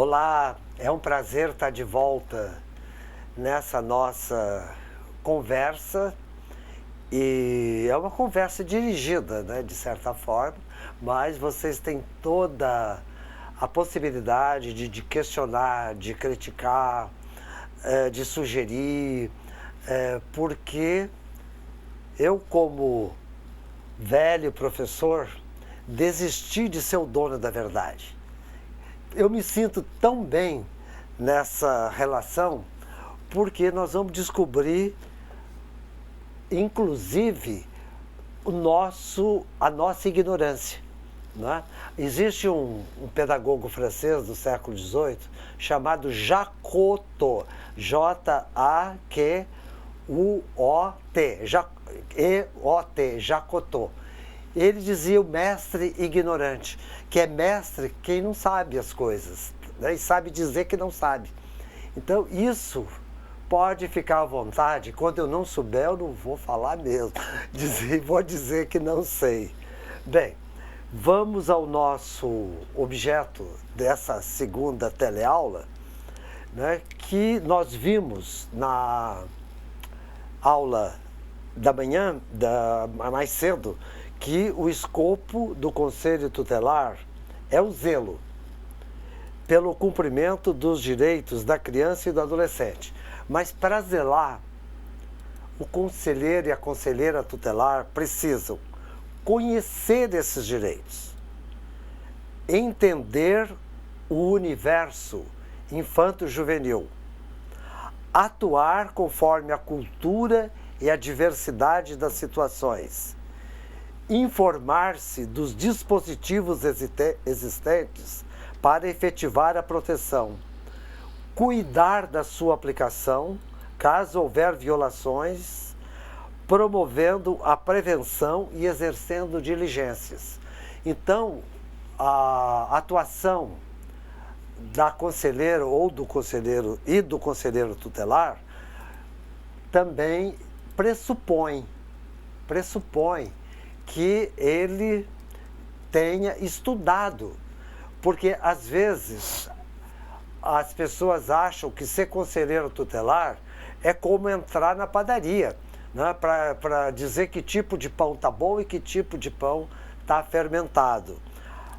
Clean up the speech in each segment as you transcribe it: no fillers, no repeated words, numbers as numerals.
Olá, é um prazer estar de volta nessa nossa conversa e é uma conversa dirigida, né, de certa forma, mas vocês têm toda a possibilidade de questionar, de criticar, de sugerir, porque eu, como velho professor, desisti de ser o dono da verdade. Eu me sinto tão bem nessa relação porque nós vamos descobrir, inclusive, a nossa ignorância. Né? Existe um pedagogo francês do século XVIII chamado Jacotot, J-A-Q-U-O-T, Jacotot. Ele dizia o mestre ignorante, que é mestre quem não sabe as coisas, né? E sabe dizer que não sabe. Então, isso pode ficar à vontade. Quando eu não souber, eu não vou falar mesmo. Vou dizer que não sei. Bem, vamos ao nosso objeto dessa segunda teleaula, né, que nós vimos na aula da manhã, mais cedo, que o escopo do Conselho Tutelar é o zelo pelo cumprimento dos direitos da criança e do adolescente. Mas para zelar, o conselheiro e a conselheira tutelar precisam conhecer esses direitos, entender o universo infanto-juvenil, atuar conforme a cultura e a diversidade das situações, informar-se dos dispositivos existentes para efetivar a proteção, cuidar da sua aplicação, caso houver violações, promovendo a prevenção e exercendo diligências. Então, a atuação da conselheira ou do conselheiro e do conselheiro tutelar também pressupõe que ele tenha estudado, porque às vezes as pessoas acham que ser conselheiro tutelar é como entrar na padaria, né, para dizer que tipo de pão está bom e que tipo de pão está fermentado.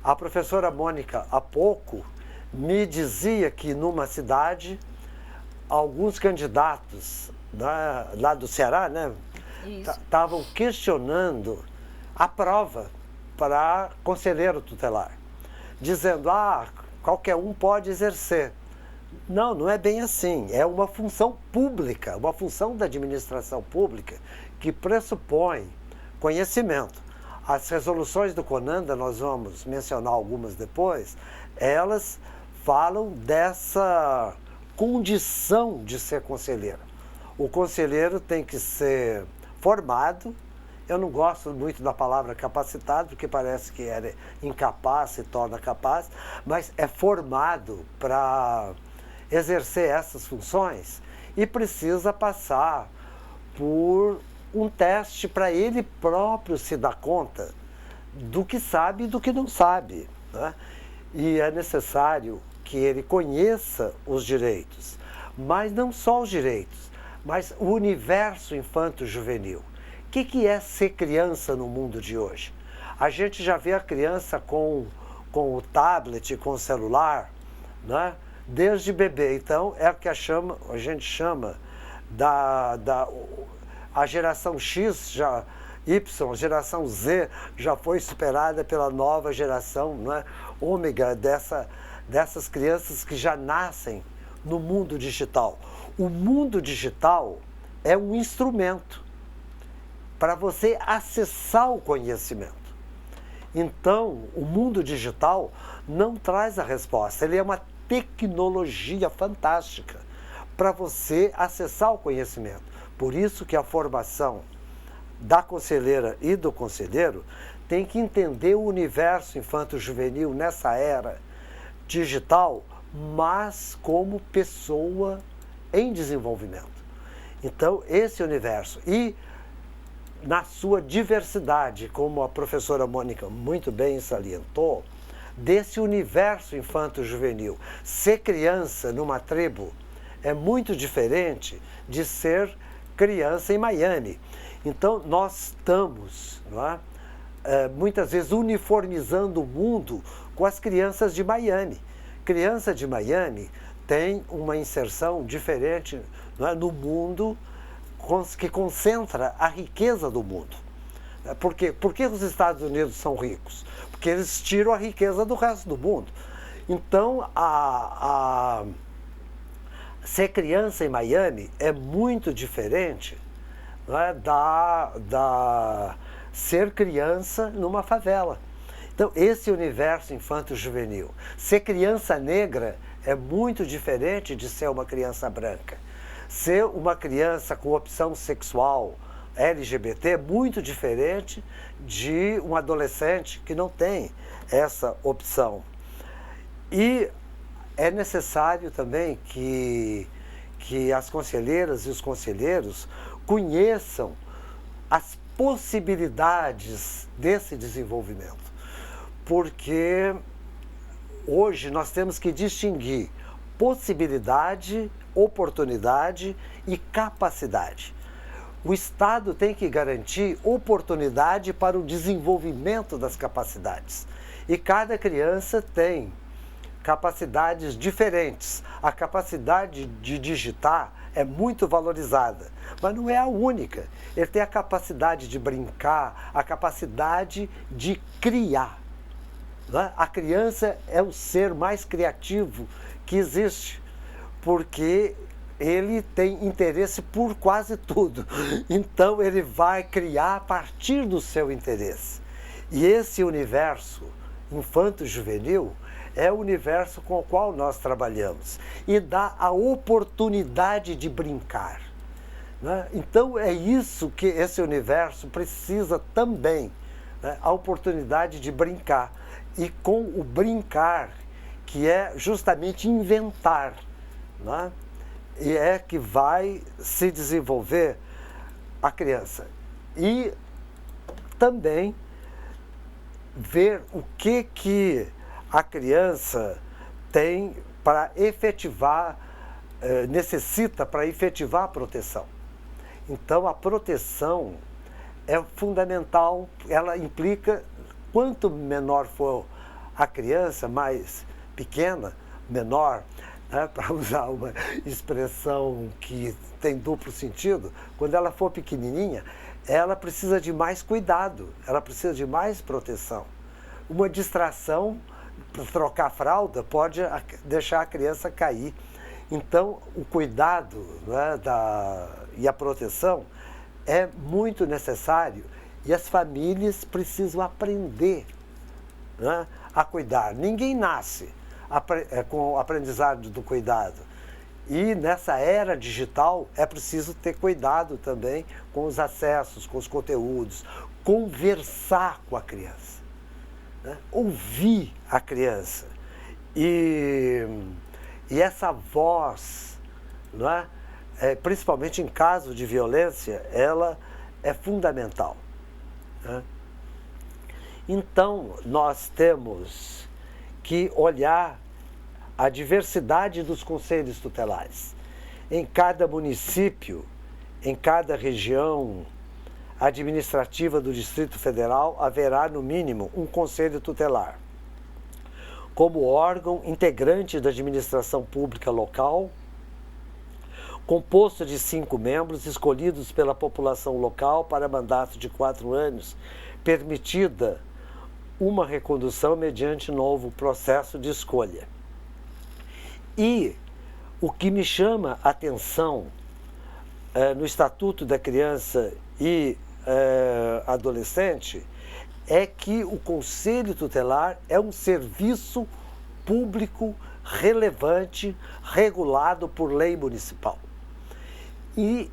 A professora Mônica, há pouco, me dizia que numa cidade, alguns candidatos lá do Ceará, né, estavam questionando a prova para conselheiro tutelar, dizendo, qualquer um pode exercer. Não, não é bem assim. É uma função pública, uma função da administração pública que pressupõe conhecimento. As resoluções do CONANDA, nós vamos mencionar algumas depois, elas falam dessa condição de ser conselheiro. O conselheiro tem que ser formado. Eu não gosto muito da palavra capacitado, porque parece que é incapaz, se torna capaz, mas é formado para exercer essas funções e precisa passar por um teste para ele próprio se dar conta do que sabe e do que não sabe, né? E é necessário que ele conheça os direitos, mas não só os direitos, mas o universo infanto-juvenil. O que é ser criança no mundo de hoje? A gente já vê a criança com o tablet, com o celular, né? Desde bebê. Então, é o que a gente chama a geração X, Y, geração Z, já foi superada pela nova geração, né, ômega, dessas crianças que já nascem no mundo digital. O mundo digital é um instrumento para você acessar o conhecimento. Então, o mundo digital não traz a resposta, ele é uma tecnologia fantástica para você acessar o conhecimento. Por isso que a formação da conselheira e do conselheiro tem que entender o universo infanto-juvenil nessa era digital, mas como pessoa em desenvolvimento. Então, esse universo, e na sua diversidade, como a professora Mônica muito bem salientou, desse universo infanto-juvenil. Ser criança numa tribo é muito diferente de ser criança em Miami. Então, nós estamos, não é? Muitas vezes uniformizando o mundo com as crianças de Miami. Criança de Miami tem uma inserção diferente, não é, no mundo que concentra a riqueza do mundo. Por quê? Por que os Estados Unidos são ricos? Porque eles tiram a riqueza do resto do mundo. Então, ser criança em Miami é muito diferente, não é, da ser criança numa favela. Então, esse universo infanto-juvenil. Ser criança negra é muito diferente de ser uma criança branca. Ser uma criança com opção sexual LGBT é muito diferente de um adolescente que não tem essa opção. E é necessário também que as conselheiras e os conselheiros conheçam as possibilidades desse desenvolvimento. Porque hoje nós temos que distinguir possibilidade, oportunidade e capacidade. O Estado tem que garantir oportunidade para o desenvolvimento das capacidades. E cada criança tem capacidades diferentes. A capacidade de digitar é muito valorizada, mas não é a única. Ele tem a capacidade de brincar, a capacidade de criar. A criança é o ser mais criativo que existe, porque ele tem interesse por quase tudo. Então ele vai criar a partir do seu interesse. E esse universo infanto-juvenil é o universo com o qual nós trabalhamos e dá a oportunidade de brincar. Então é isso que esse universo precisa também, a oportunidade de brincar. E com o brincar, que é justamente inventar, e é que vai se desenvolver a criança. E também ver o que a criança tem para efetivar, necessita para efetivar a proteção. Então, a proteção é fundamental, ela implica, quanto menor for a criança, mais pequena, menor, para usar uma expressão que tem duplo sentido, quando ela for pequenininha, ela precisa de mais cuidado, ela precisa de mais proteção. Uma distração, trocar fralda, pode deixar a criança cair. Então, o cuidado, e a proteção é muito necessário e as famílias precisam aprender, a cuidar. Ninguém nasce com o aprendizado do cuidado. E nessa era digital é preciso ter cuidado também com os acessos, com os conteúdos, conversar com a criança, ouvir a criança. E essa voz, principalmente em caso de violência, ela é fundamental. Então, nós temos que olhar a diversidade dos conselhos tutelares. Em cada município, em cada região administrativa do Distrito Federal, haverá, no mínimo, um conselho tutelar, como órgão integrante da administração pública local, composto de 5 membros escolhidos pela população local para mandato de 4 anos, permitida uma recondução mediante novo processo de escolha. E o que me chama a atenção no Estatuto da Criança e Adolescente é que o Conselho Tutelar é um serviço público relevante, regulado por lei municipal. E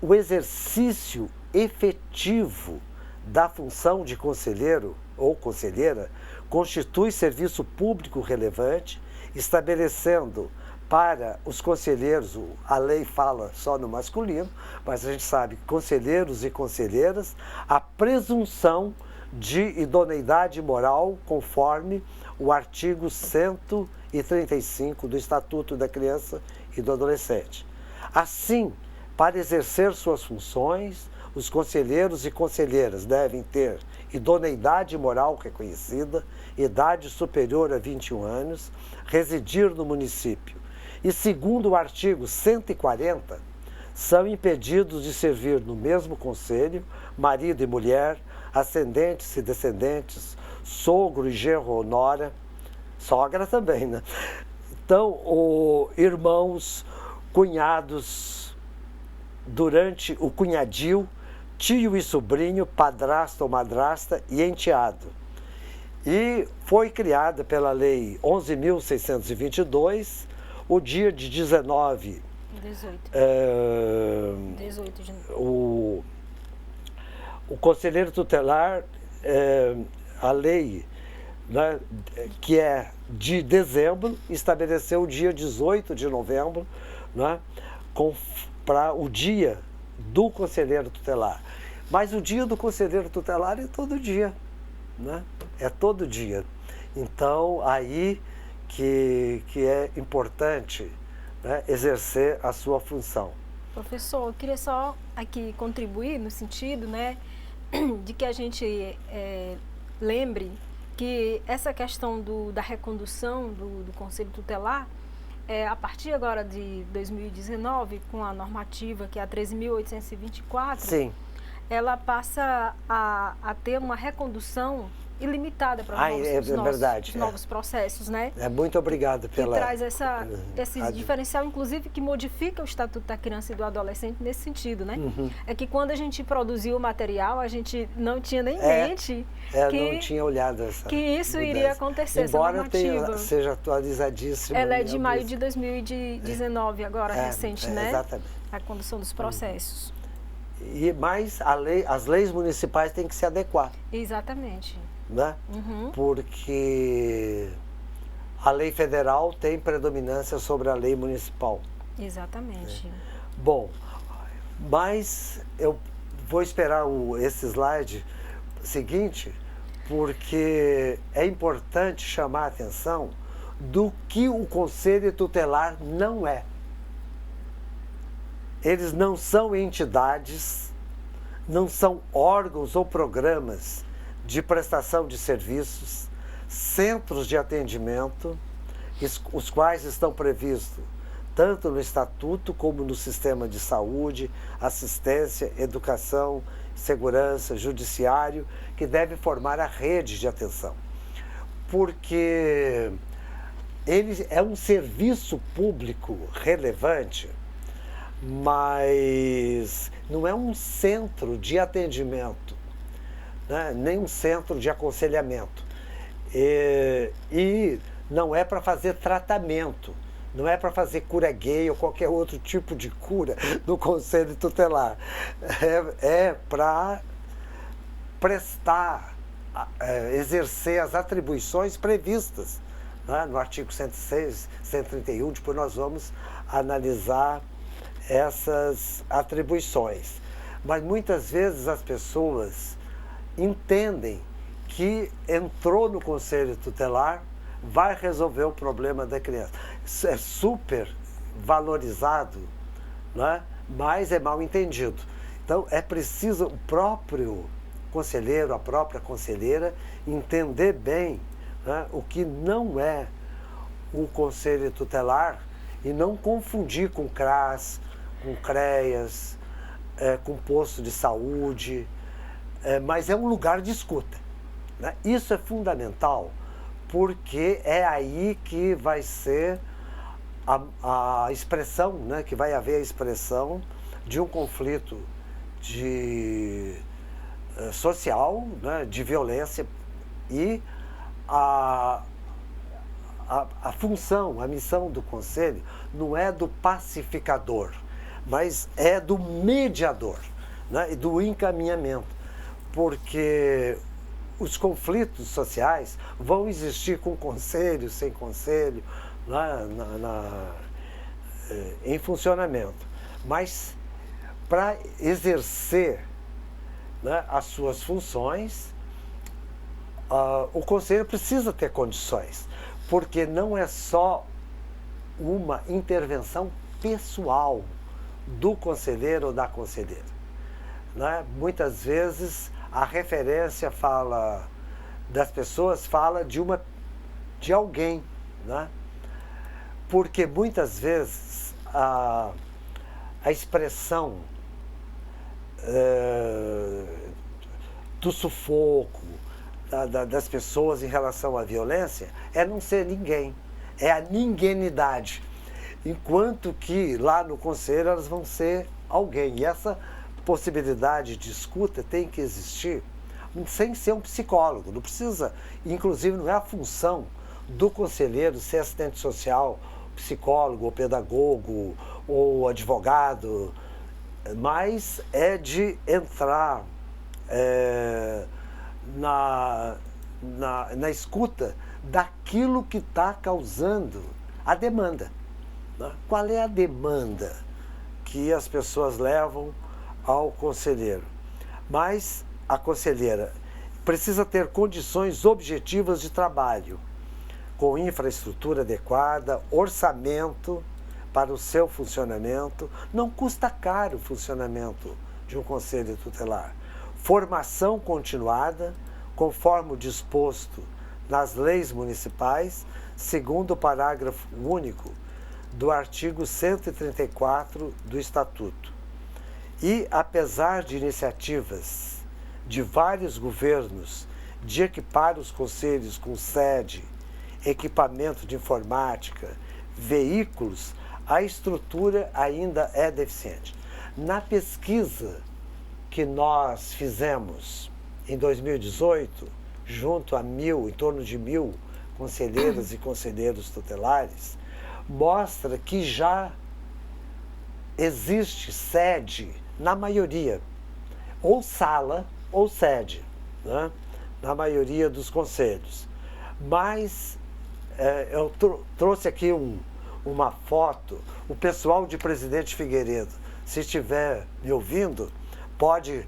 o exercício efetivo da função de conselheiro ou conselheira constitui serviço público relevante, estabelecendo para os conselheiros, a lei fala só no masculino, mas a gente sabe que conselheiros e conselheiras, a presunção de idoneidade moral, conforme o artigo 135 do Estatuto da Criança e do Adolescente. Assim, para exercer suas funções, os conselheiros e conselheiras devem ter idoneidade moral reconhecida, idade superior a 21 anos, residir no município. E, segundo o artigo 140, são impedidos de servir no mesmo conselho marido e mulher, ascendentes e descendentes, sogro e genro ou nora, sogra também, né? Então, irmãos, cunhados, durante o cunhadio, tio e sobrinho, padrasto ou madrasta e enteado. E foi criada pela Lei 11.622, o dia de 18 de o conselheiro tutelar, a lei, né, que é de dezembro, estabeleceu o dia 18 de novembro, né, para o dia do conselheiro tutelar. Mas o dia do conselheiro tutelar é todo dia, né? É todo dia. Então, aí que é importante, né, exercer a sua função. Professor, eu queria só aqui contribuir no sentido, né, de que a gente lembre que essa questão da recondução do Conselho Tutelar, a partir agora de 2019, com a normativa que é a 13.824, Sim. Ela passa a ter uma recondução ilimitada para os novos processos, né? Muito obrigado pela... Que traz esse diferencial, inclusive, que modifica o Estatuto da Criança e do Adolescente nesse sentido, né? Uhum. É que quando a gente produziu o material, a gente não tinha nem mente não tinha olhado que isso iria acontecer, embora seja atualizadíssima. Ela é de maio de 2019, agora, recente, né? Exatamente. A condução dos processos. Mas as leis municipais têm que se adequar. Exatamente. Né? Uhum. Porque a lei federal tem predominância sobre a lei municipal. Exatamente. Bom, mas eu vou esperar esse slide seguinte, porque é importante chamar a atenção do que o Conselho Tutelar não é. Eles não são entidades, não são órgãos ou programas de prestação de serviços, centros de atendimento, os quais estão previstos tanto no Estatuto como no sistema de saúde, assistência, educação, segurança, judiciário, que deve formar a rede de atenção. Porque ele é um serviço público relevante, mas não é um centro de atendimento, né? Nem um centro de aconselhamento. E não é para fazer tratamento, não é para fazer cura gay ou qualquer outro tipo de cura no Conselho Tutelar. É para prestar, exercer as atribuições previstas, né, no artigo 106, 131, depois nós vamos analisar essas atribuições. Mas muitas vezes as pessoas entendem que entrou no Conselho Tutelar, vai resolver o problema da criança. Isso é super valorizado, né? Mas é mal entendido. Então é preciso o próprio conselheiro, a própria conselheira, entender bem, né, o que não é o Conselho Tutelar e não confundir com CRAS, com CREAS, com posto de saúde, mas é um lugar de escuta, né? Isso é fundamental, porque é aí que vai ser a expressão, né, que vai haver a expressão de um conflito social, né, de violência, e a função, a missão do Conselho não é do pacificador, mas é do mediador, né, e do encaminhamento, porque os conflitos sociais vão existir com conselho, sem conselho, em funcionamento. Mas para exercer, né, as suas funções, o conselho precisa ter condições, porque não é só uma intervenção pessoal do conselheiro ou da conselheira, né? Muitas vezes a referência das pessoas fala de alguém, né? Porque muitas vezes a expressão do sufoco das pessoas em relação à violência é não ser ninguém, é a ninguém-idade. Enquanto que lá no conselho elas vão ser alguém. E essa possibilidade de escuta tem que existir sem ser um psicólogo. Não precisa, inclusive não é a função do conselheiro ser assistente social, psicólogo, ou pedagogo, ou advogado, mas é de entrar na escuta daquilo que está causando a demanda. Né? Qual é a demanda que as pessoas levam ao conselheiro? Mas a conselheira precisa ter condições objetivas de trabalho, com infraestrutura adequada, orçamento para o seu funcionamento. Não custa caro o funcionamento de um conselho tutelar. Formação continuada, conforme o disposto nas leis municipais, segundo o parágrafo único do artigo 134 do Estatuto. E, apesar de iniciativas de vários governos de equipar os conselhos com sede, equipamento de informática, veículos, a estrutura ainda é deficiente. Na pesquisa que nós fizemos em 2018, junto a em torno de 1.000 conselheiras e conselheiros tutelares, mostra que já existe sede, na maioria, ou sala ou sede, né? Na maioria dos conselhos. Mas eu trouxe aqui uma foto, o pessoal de Presidente Figueiredo, se estiver me ouvindo, pode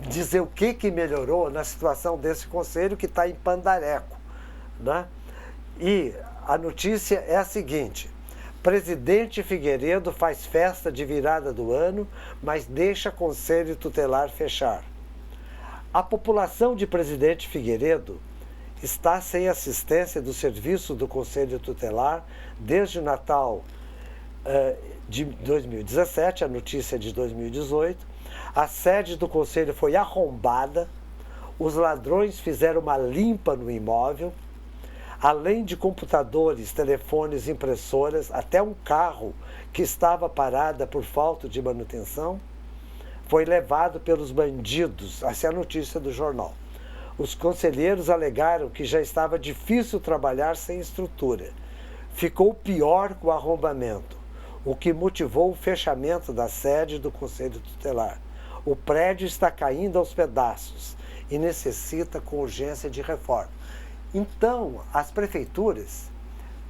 dizer o que melhorou na situação desse conselho que está em Pandareco, né? E a notícia é a seguinte: Presidente Figueiredo faz festa de virada do ano, mas deixa conselho tutelar fechar. A população de Presidente Figueiredo está sem assistência do serviço do Conselho Tutelar desde o Natal de 2017, a notícia é de 2018. A sede do Conselho foi arrombada, os ladrões fizeram uma limpa no imóvel, além de computadores, telefones, impressoras, até um carro que estava parado por falta de manutenção, foi levado pelos bandidos. Essa é a notícia do jornal. Os conselheiros alegaram que já estava difícil trabalhar sem estrutura. Ficou pior com o arrombamento, o que motivou o fechamento da sede do Conselho Tutelar. O prédio está caindo aos pedaços e necessita com urgência de reforma. Então, as prefeituras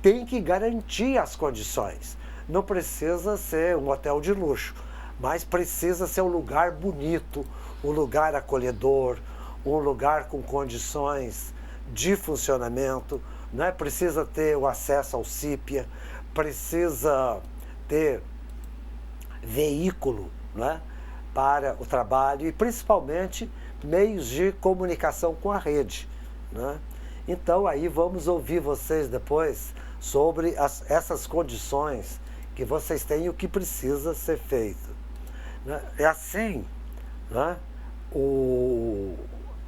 têm que garantir as condições. Não precisa ser um hotel de luxo, mas precisa ser um lugar bonito, um lugar acolhedor, um lugar com condições de funcionamento, né? Precisa ter o acesso ao CIPIA, precisa ter veículo, né, para o trabalho e principalmente meios de comunicação com a rede, né? Então aí vamos ouvir vocês depois sobre essas condições que vocês têm e o que precisa ser feito, né? É assim, né?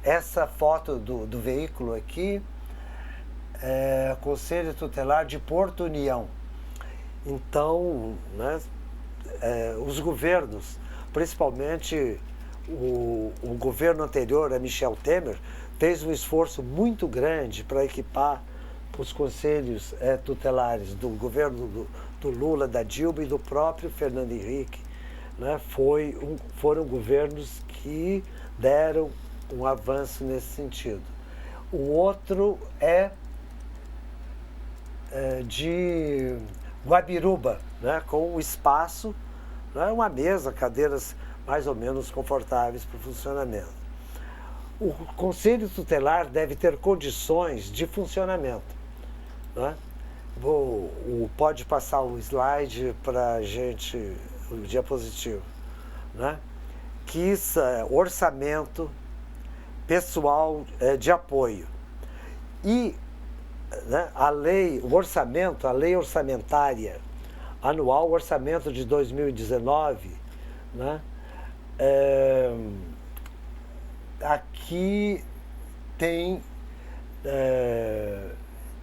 Essa foto do veículo aqui é Conselho Tutelar de Porto União. Então, né, os governos, principalmente o governo anterior, a Michel Temer, fez um esforço muito grande para equipar os conselhos tutelares do governo do Lula, da Dilma e do próprio Fernando Henrique, né? Foram governos que deram um avanço nesse sentido. O outro é de Guabiruba, né? Com o espaço, né? Uma mesa, cadeiras mais ou menos confortáveis para o funcionamento. o Conselho Tutelar deve ter condições de funcionamento. Né? Pode passar o slide para a gente, o diapositivo. Né? Que isso é orçamento, pessoal de apoio. E, né, a lei orçamentária anual, orçamento de 2019, né, aqui tem,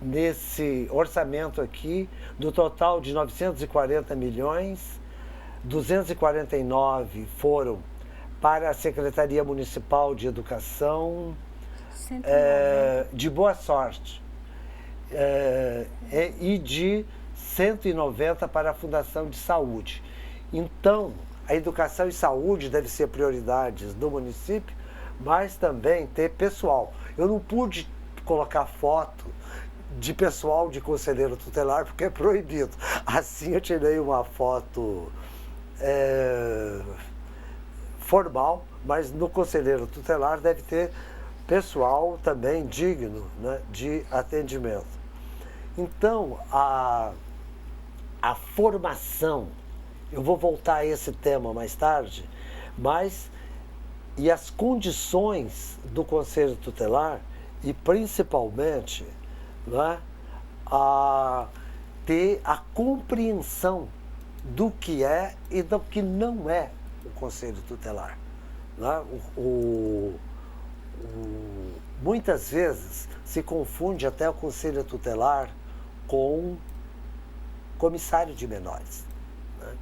nesse orçamento aqui, do total de 940 milhões, 249 foram para a Secretaria Municipal de Educação, de Boa Sorte, e de 190 para a Fundação de Saúde. Então, a educação e saúde devem ser prioridades do município, mas também ter pessoal. Eu não pude colocar foto de pessoal de conselheiro tutelar, porque é proibido. Assim eu tirei uma foto formal, mas no conselheiro tutelar deve ter pessoal também digno, né, de atendimento. Então, a formação, eu vou voltar a esse tema mais tarde, e as condições do Conselho Tutelar, e principalmente, né, ter a compreensão do que é e do que não é o Conselho Tutelar. Né? Muitas vezes se confunde até o Conselho Tutelar com comissário de menores. Né?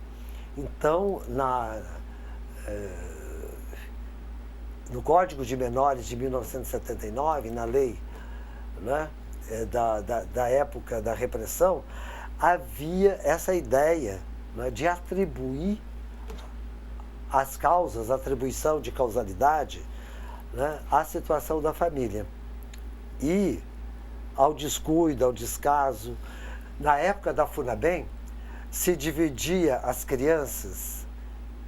Então, no Código de Menores de 1979, na lei, né, da época da repressão, havia essa ideia, né, de atribuir as causas, atribuição de causalidade, né, à situação da família e ao descuido, ao descaso. Na época da FUNABEM, se dividia as crianças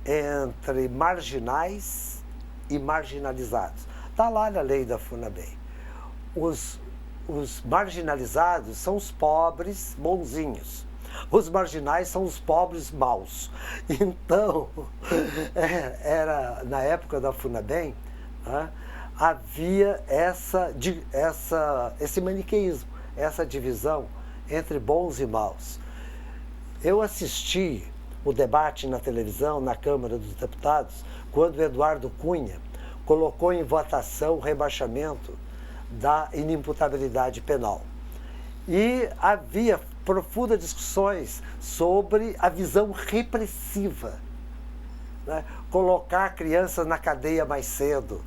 entre marginais e marginalizados. Está lá na lei da FUNABEM. Os marginalizados são os pobres bonzinhos. Os marginais são os pobres maus. Então, na época da FUNABEM, né, havia esse maniqueísmo, essa divisão entre bons e maus. Eu assisti o debate na televisão, na Câmara dos Deputados, quando o Eduardo Cunha colocou em votação o rebaixamento da inimputabilidade penal. E havia profundas discussões sobre a visão repressiva, né? Colocar crianças na cadeia mais cedo,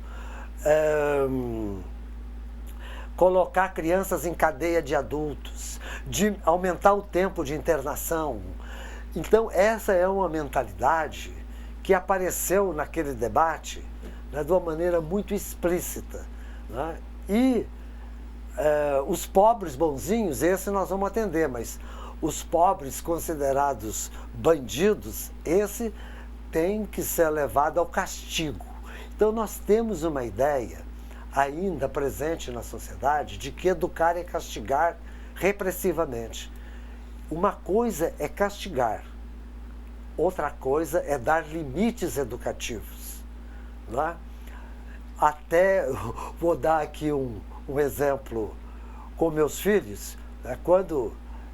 colocar crianças em cadeia de adultos, de aumentar o tempo de internação. Então, essa é uma mentalidade que apareceu naquele debate, né, de uma maneira muito explícita. Né? E os pobres bonzinhos, esse nós vamos atender, mas os pobres considerados bandidos, esse tem que ser levado ao castigo. Então, nós temos uma ideia ainda presente na sociedade de que educar é castigar repressivamente. Uma coisa é castigar, outra coisa é dar limites educativos. Né? Até vou dar aqui um exemplo com meus filhos, né? Quando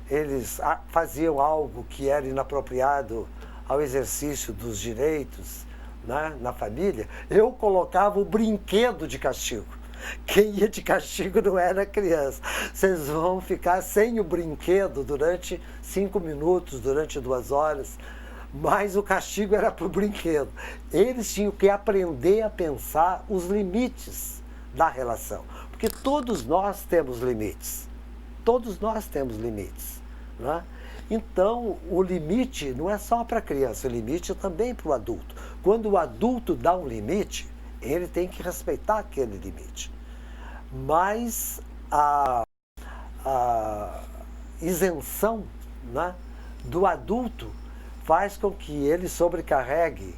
eles faziam algo que era inapropriado ao exercício dos direitos, né, na família, eu colocava o brinquedo de castigo. Quem ia de castigo não era a criança. Vocês vão ficar sem o brinquedo durante 5 minutos, durante 2 horas, mas o castigo era para o brinquedo. Eles tinham que aprender a pensar os limites da relação, porque todos nós temos limites. Todos nós temos limites. Né? Então, o limite não é só para a criança, o limite é também para o adulto. Quando o adulto dá um limite, ele tem que respeitar aquele limite. Mas a isenção, né, do adulto faz com que ele sobrecarregue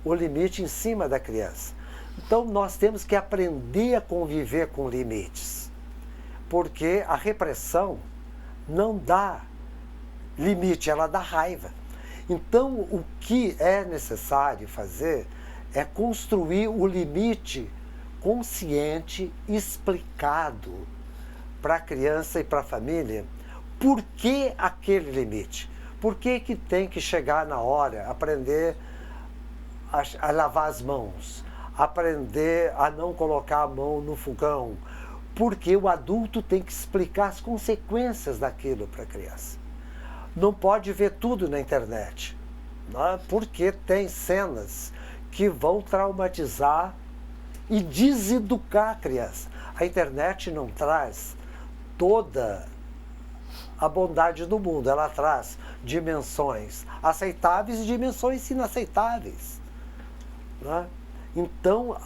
o limite em cima da criança. Então, nós temos que aprender a conviver com limites, porque a repressão não dá limite, ela dá raiva. Então, o que é necessário fazer é construir o limite consciente, explicado para a criança e para a família. Por que aquele limite? Por que tem que chegar na hora, aprender a lavar as mãos, aprender a não colocar a mão no fogão? Porque o adulto tem que explicar as consequências daquilo para a criança. Não pode ver tudo na internet, né? Porque tem cenas que vão traumatizar e deseducar a criança. A internet não traz toda a bondade do mundo, ela traz dimensões aceitáveis e dimensões inaceitáveis, né? Então,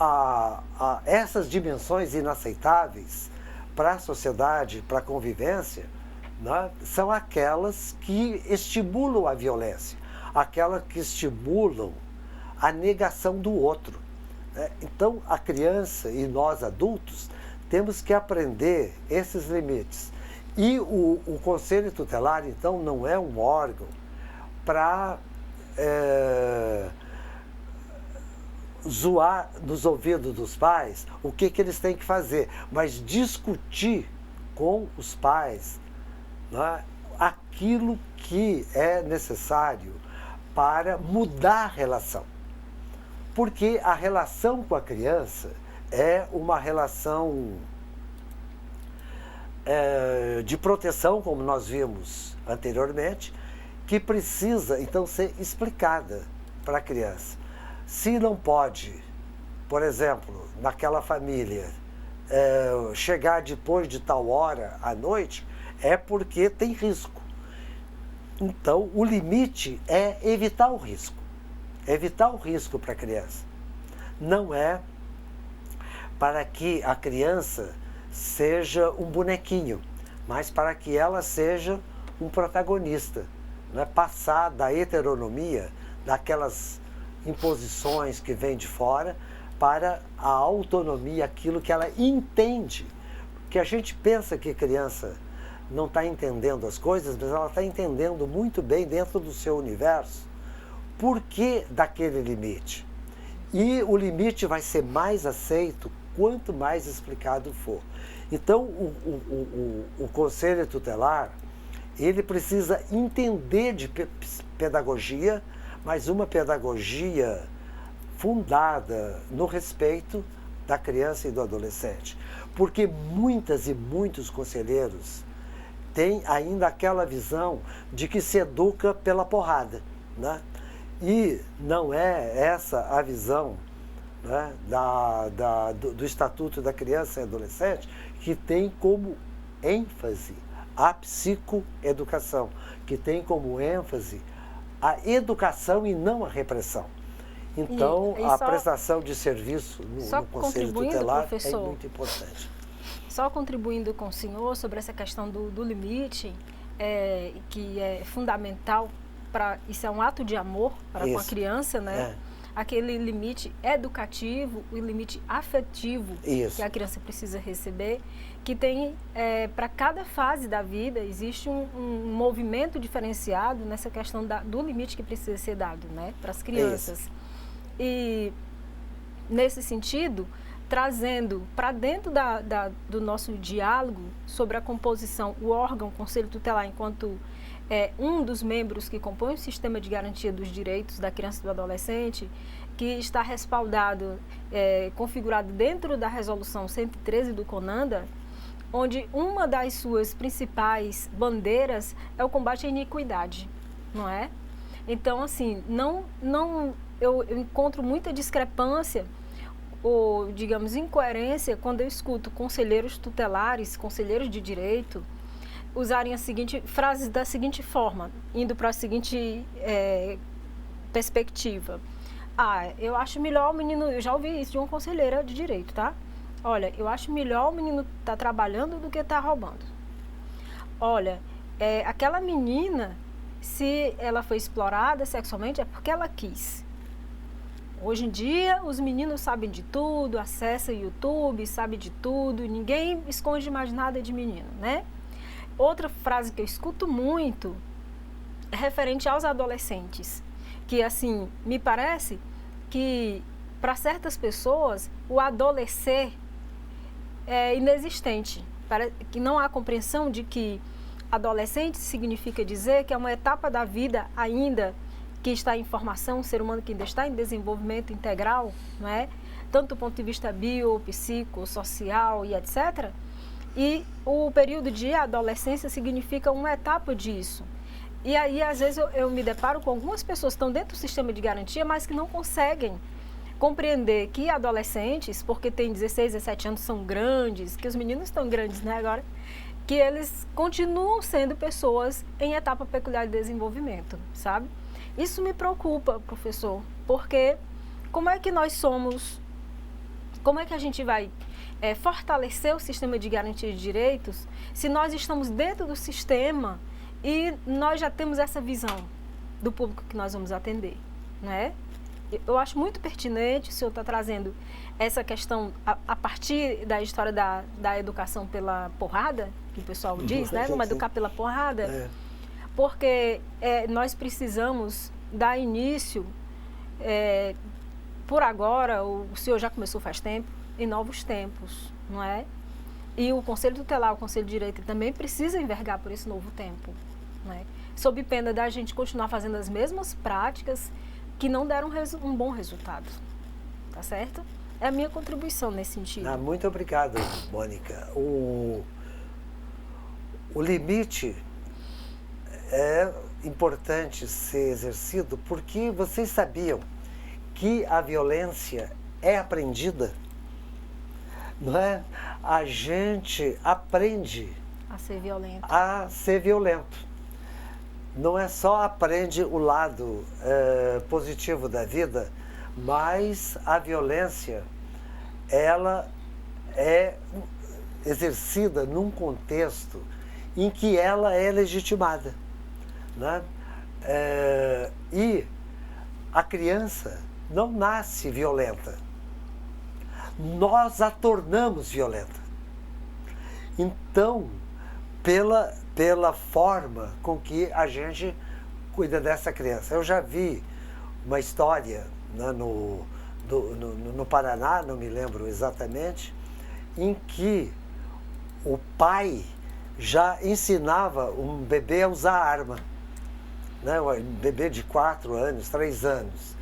essas dimensões inaceitáveis para a sociedade, para a convivência, né, são aquelas que estimulam a violência, aquelas que estimulam a negação do outro, né? Então, a criança e nós adultos temos que aprender esses limites. E o Conselho Tutelar, então, não é um órgão para zoar nos ouvidos dos pais o que eles têm que fazer, mas discutir com os pais, né, aquilo que é necessário para mudar a relação. Porque a relação com a criança é uma relação de proteção, como nós vimos anteriormente, que precisa, então, ser explicada para a criança. Se não pode, por exemplo, naquela família, chegar depois de tal hora à noite, é porque tem risco. Então, o limite é evitar o risco. Evitar o risco para a criança. Não é para que a criança seja um bonequinho, mas para que ela seja um protagonista. Não é passar da heteronomia, daquelas imposições que vêm de fora, para a autonomia, aquilo que ela entende. Que a gente pensa que a criança não está entendendo as coisas, mas ela está entendendo muito bem dentro do seu universo por que daquele limite. E o limite vai ser mais aceito quanto mais explicado for. Então, o Conselho Tutelar, ele precisa entender de pedagogia, mas uma pedagogia fundada no respeito da criança e do adolescente. Porque muitas e muitos conselheiros têm ainda aquela visão de que se educa pela porrada, né? E não é essa a visão, né, do Estatuto da Criança e Adolescente, que tem como ênfase a psicoeducação, que tem como ênfase a educação e não a repressão. Então, a prestação de serviço no Conselho Tutelar, professor, é muito importante. Só contribuindo com o senhor sobre essa questão do limite, que é fundamental, isso é um ato de amor para com a criança, né? Aquele limite educativo, o limite afetivo que a criança precisa receber, que tem, para cada fase da vida, existe um movimento diferenciado nessa questão do limite que precisa ser dado, né, para as crianças. E, nesse sentido, trazendo para dentro do nosso diálogo sobre a composição, o órgão Conselho Tutelar, enquanto um dos membros que compõe o sistema de garantia dos direitos da criança e do adolescente, que está respaldado, configurado dentro da resolução 113 do CONANDA, onde uma das suas principais bandeiras é o combate à iniquidade, não é? Então, assim, eu encontro muita discrepância ou, digamos, incoerência quando eu escuto conselheiros tutelares, conselheiros de direito, usarem frases da seguinte forma, indo para a seguinte perspectiva. Eu acho melhor o menino, eu já ouvi isso de uma conselheira de direito, tá? Olha, eu acho melhor o menino estar trabalhando do que estar roubando. Olha, aquela menina, se ela foi explorada sexualmente, é porque ela quis. Hoje em dia, os meninos sabem de tudo, acessam o YouTube, sabem de tudo, ninguém esconde mais nada de menino, né? Outra frase que eu escuto muito é referente aos adolescentes, que assim, me parece que para certas pessoas o adolescer é inexistente, que não há compreensão de que adolescente significa dizer que é uma etapa da vida ainda que está em formação, um ser humano que ainda está em desenvolvimento integral, não é? Tanto do ponto de vista bio, psico, social e etc. E o período de adolescência significa uma etapa disso. E aí, às vezes, eu me deparo com algumas pessoas que estão dentro do sistema de garantia, mas que não conseguem compreender que adolescentes, porque têm 16, 17 anos, são grandes, que os meninos estão grandes, né, agora, que eles continuam sendo pessoas em etapa peculiar de desenvolvimento, sabe? Isso me preocupa, professor, porque como é que nós somos, como é que a gente vai fortalecer o sistema de garantia de direitos se nós estamos dentro do sistema e nós já temos essa visão do público que nós vamos atender, né? Eu acho muito pertinente o senhor estar trazendo essa questão a partir da história da educação pela porrada, que o pessoal diz, né? Vamos educar pela porrada. É. Porque nós precisamos dar início, por agora, o senhor já começou faz tempo, em novos tempos, não é? E o Conselho Tutelar, o Conselho de Direito também precisa envergar por esse novo tempo, não é? Sob pena da gente continuar fazendo as mesmas práticas que não deram um bom resultado, tá certo? É a minha contribuição nesse sentido. Muito obrigado, Mônica. O limite é importante ser exercido porque vocês sabiam que a violência é aprendida, não é? A gente aprende a ser violento. A ser violento. Não é só aprende o lado positivo da vida, mas a violência, ela é exercida num contexto em que ela é legitimada, né? E a criança não nasce violenta, nós a tornamos violenta. Então, pela forma com que a gente cuida dessa criança. Eu já vi uma história, né, no Paraná, não me lembro exatamente, em que o pai já ensinava um bebê a usar arma, né, um bebê de 4 anos, 3 anos.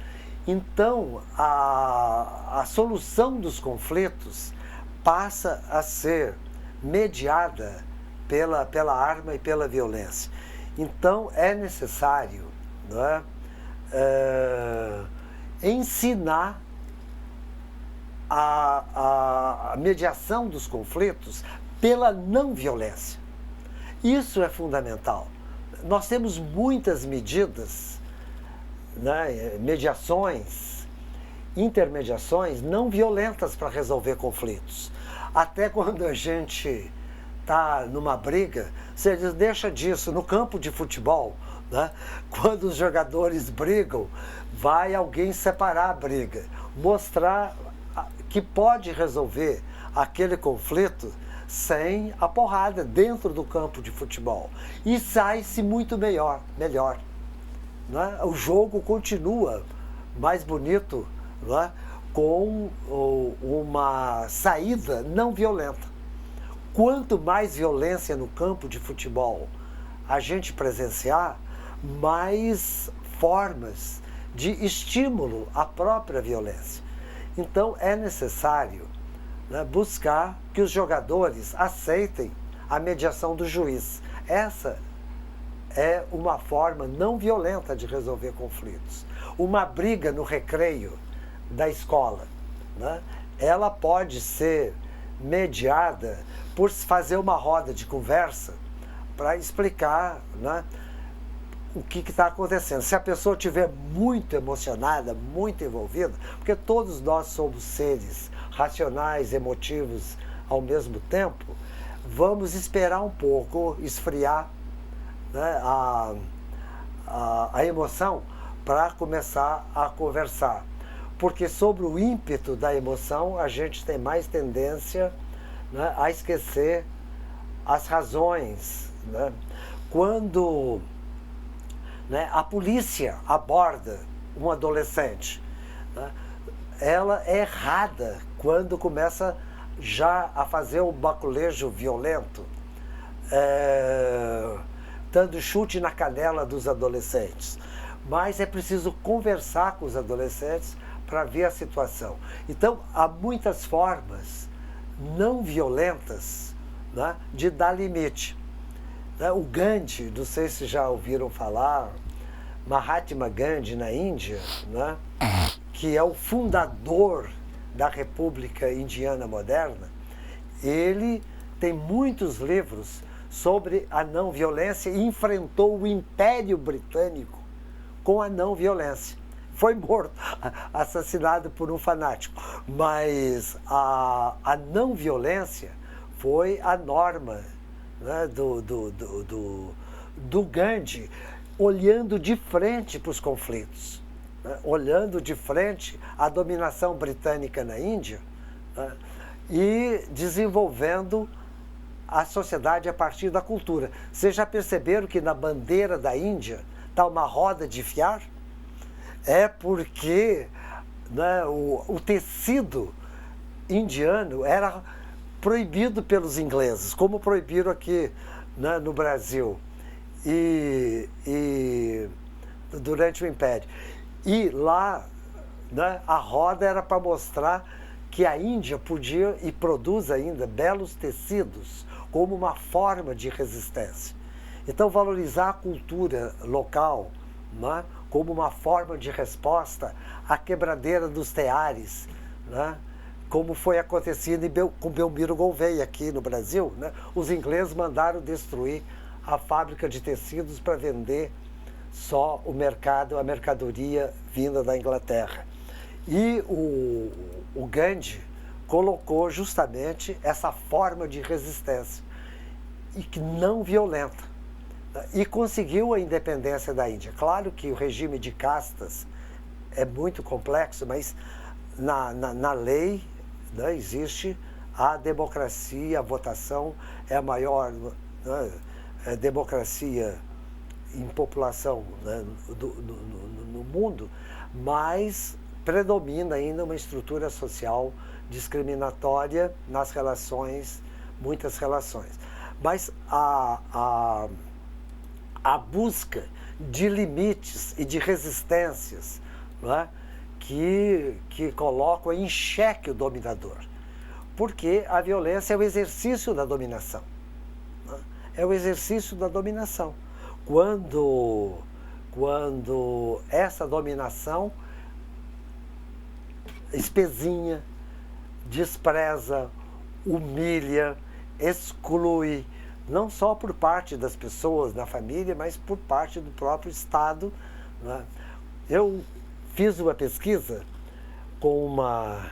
Então, a solução dos conflitos passa a ser mediada pela arma e pela violência. Então, é necessário, não é, ensinar a mediação dos conflitos pela não violência. Isso é fundamental. Nós temos muitas medidas, né, mediações, intermediações não violentas para resolver conflitos. Até quando a gente está numa briga, você diz, deixa disso. No campo de futebol, né, quando os jogadores brigam, vai alguém separar a briga, mostrar que pode resolver aquele conflito sem a porrada dentro do campo de futebol. E sai-se muito melhor. Né? O jogo continua mais bonito, né, com uma saída não violenta. Quanto mais violência no campo de futebol a gente presenciar, mais formas de estímulo à própria violência. Então é necessário, né, buscar que os jogadores aceitem a mediação do juiz. Essa é uma forma não violenta de resolver conflitos. Uma briga no recreio da escola, né, ela pode ser mediada por fazer uma roda de conversa para explicar, né, o que está acontecendo. Se a pessoa estiver muito emocionada, muito envolvida, porque todos nós somos seres racionais, emotivos ao mesmo tempo, vamos esperar um pouco, esfriar, né, a emoção para começar a conversar. porque sobre o ímpeto da emoção a gente tem mais tendência, né, a esquecer as razões. Né? Quando, né, a polícia aborda um adolescente, né, ela é errada quando começa já a fazer o baculejo violento, dando chute na canela dos adolescentes. Mas é preciso conversar com os adolescentes para ver a situação. Então, há muitas formas não violentas, né, de dar limite. O Gandhi, não sei se já ouviram falar, Mahatma Gandhi na Índia, né, que é o fundador da República Indiana Moderna, ele tem muitos livros sobre a não violência e enfrentou o Império Britânico com a não violência. Foi morto, assassinado por um fanático, mas a não violência foi a norma, né, do Gandhi, olhando de frente para os conflitos, né, olhando de frente à dominação britânica na Índia, né, e desenvolvendo a sociedade a partir da cultura. Vocês já perceberam que na bandeira da Índia está uma roda de fiar? É porque, né, o tecido indiano era proibido pelos ingleses, como proibiram aqui, né, no Brasil e durante o Império. E lá, né, a roda era para mostrar que a Índia podia e produz ainda belos tecidos como uma forma de resistência. Então, valorizar a cultura local, né, como uma forma de resposta à quebradeira dos teares, né, como foi acontecido com Belmiro Gouveia aqui no Brasil. Né, os ingleses mandaram destruir a fábrica de tecidos para vender só o mercado, a mercadoria vinda da Inglaterra. E o Gandhi colocou justamente essa forma de resistência, e que não violenta. E conseguiu a independência da Índia. Claro que o regime de castas é muito complexo, mas na lei, né, existe a democracia, a votação é a maior, né, democracia em população, né, no mundo, mas predomina ainda uma estrutura social discriminatória nas relações, muitas relações. Mas a busca de limites e de resistências, né, que colocam em xeque o dominador. Porque a violência é o exercício da dominação. Né? É o exercício da dominação. Quando essa dominação espezinha, despreza, humilha, exclui, não só por parte das pessoas da família, mas por parte do próprio Estado. Né? Eu fiz uma pesquisa com uma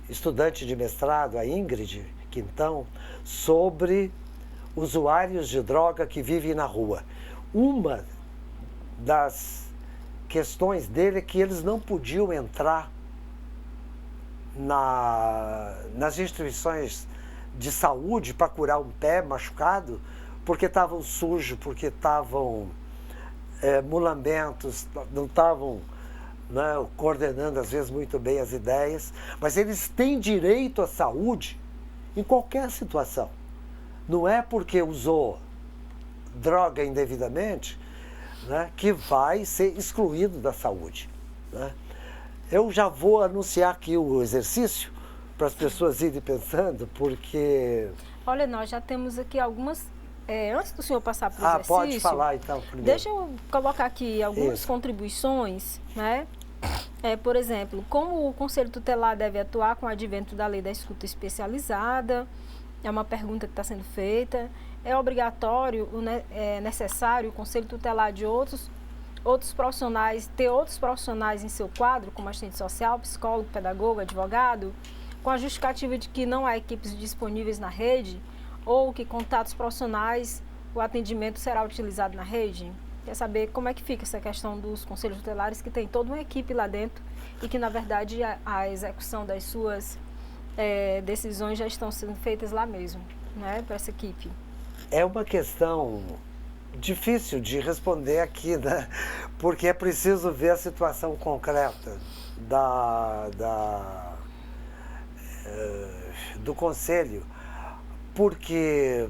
estudante de mestrado, a Ingrid Quintão, sobre usuários de droga que vivem na rua. Uma das questões dele é que eles não podiam entrar nas instituições de saúde para curar um pé machucado, porque estavam sujos, porque estavam mulambentos, não estavam, né, coordenando às vezes muito bem as ideias, mas eles têm direito à saúde em qualquer situação. Não é porque usou droga indevidamente, né, que vai ser excluído da saúde. Né? Eu já vou anunciar aqui o exercício para as pessoas irem pensando, porque... Olha, nós já temos aqui algumas... antes do senhor passar para o exercício... pode falar então primeiro. Deixa eu colocar aqui algumas contribuições, né? Por exemplo, como o Conselho Tutelar deve atuar com o advento da lei da escuta especializada? É uma pergunta que está sendo feita. É obrigatório, é necessário o Conselho Tutelar de outros profissionais, ter outros profissionais em seu quadro, como assistente social, psicólogo, pedagogo, advogado, com a justificativa de que não há equipes disponíveis na rede, ou que contatos profissionais, o atendimento será utilizado na rede? quer saber como é que fica essa questão dos conselhos tutelares, que tem toda uma equipe lá dentro e que, na verdade, a execução das suas decisões já estão sendo feitas lá mesmo, né, para essa equipe. É uma questão difícil de responder aqui, né? Porque é preciso ver a situação concreta do conselho, porque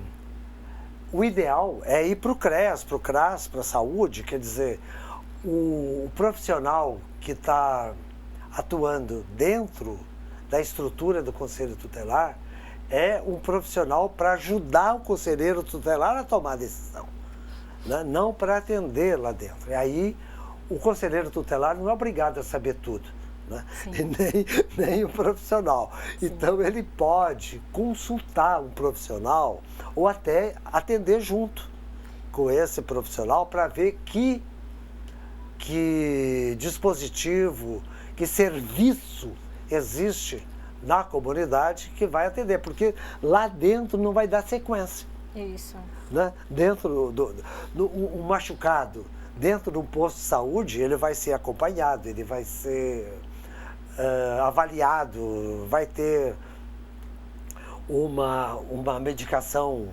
o ideal é ir para o CREAS, para o CRAS, para a saúde, quer dizer, o profissional que está atuando dentro da estrutura do conselho tutelar é um profissional para ajudar o conselheiro tutelar a tomar a decisão, né? Não para atender lá dentro. E aí o conselheiro tutelar não é obrigado a saber tudo, né? nem o profissional. Sim. Então ele pode consultar um profissional ou até atender junto com esse profissional para ver que dispositivo, que serviço existe na comunidade que vai atender, porque lá dentro não vai dar sequência. Isso. Né? Dentro um machucado, dentro de um posto de saúde, ele vai ser acompanhado, ele vai ser avaliado, vai ter uma medicação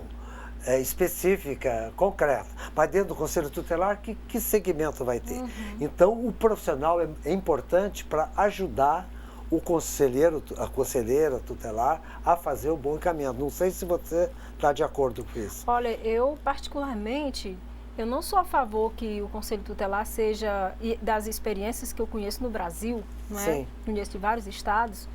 específica, concreta. Mas dentro do conselho tutelar, que segmento vai ter? Uhum. Então, o profissional é importante para ajudar o conselheiro, a conselheira tutelar a fazer o bom encaminhamento. Não sei se você está de acordo com isso. Olha, eu particularmente, eu não sou a favor que o conselho tutelar seja, das experiências que eu conheço no Brasil, não é? Sim. Conheço de vários estados,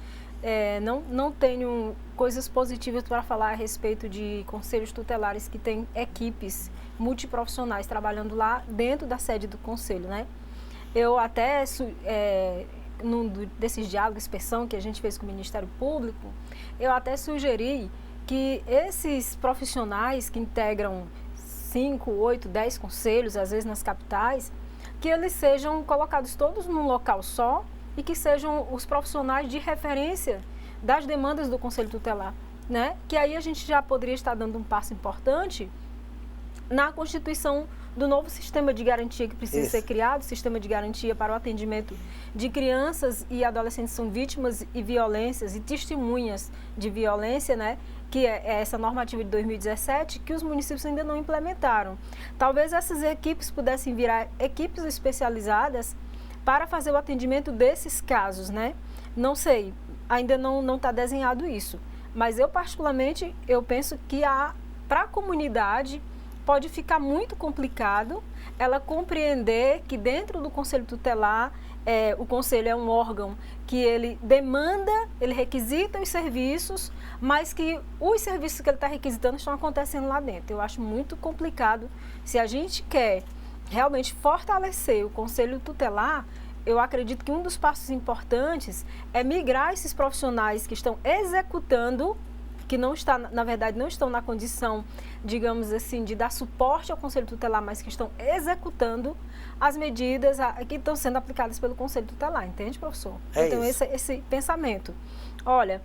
não tenho coisas positivas para falar a respeito de conselhos tutelares que têm equipes multiprofissionais trabalhando lá dentro da sede do conselho, né? Eu até num desses diálogos, inspeção que a gente fez com o Ministério Público, eu até sugeri que esses profissionais que integram 5, 8, 10 conselhos, às vezes nas capitais, que eles sejam colocados todos num local só e que sejam os profissionais de referência das demandas do Conselho Tutelar, né? Que aí a gente já poderia estar dando um passo importante na constituição do novo sistema de garantia que precisa ser criado, sistema de garantia para o atendimento de crianças e adolescentes que são vítimas de violências e testemunhas de violência, né? Que é essa normativa de 2017, que os municípios ainda não implementaram. Talvez essas equipes pudessem virar equipes especializadas para fazer o atendimento desses casos, né? Não sei, ainda não está desenhado isso, mas eu particularmente, eu penso que para a comunidade pode ficar muito complicado ela compreender que dentro do Conselho Tutelar, o Conselho é um órgão que ele demanda, ele requisita os serviços, mas que os serviços que ele está requisitando estão acontecendo lá dentro. Eu acho muito complicado. Se a gente quer realmente fortalecer o Conselho Tutelar, eu acredito que um dos passos importantes é migrar esses profissionais que estão executando, que não está, na verdade, não estão na condição, digamos assim, de dar suporte ao Conselho Tutelar, mas que estão executando as medidas que estão sendo aplicadas pelo Conselho Tutelar, entende, professor? Então, esse pensamento. Olha,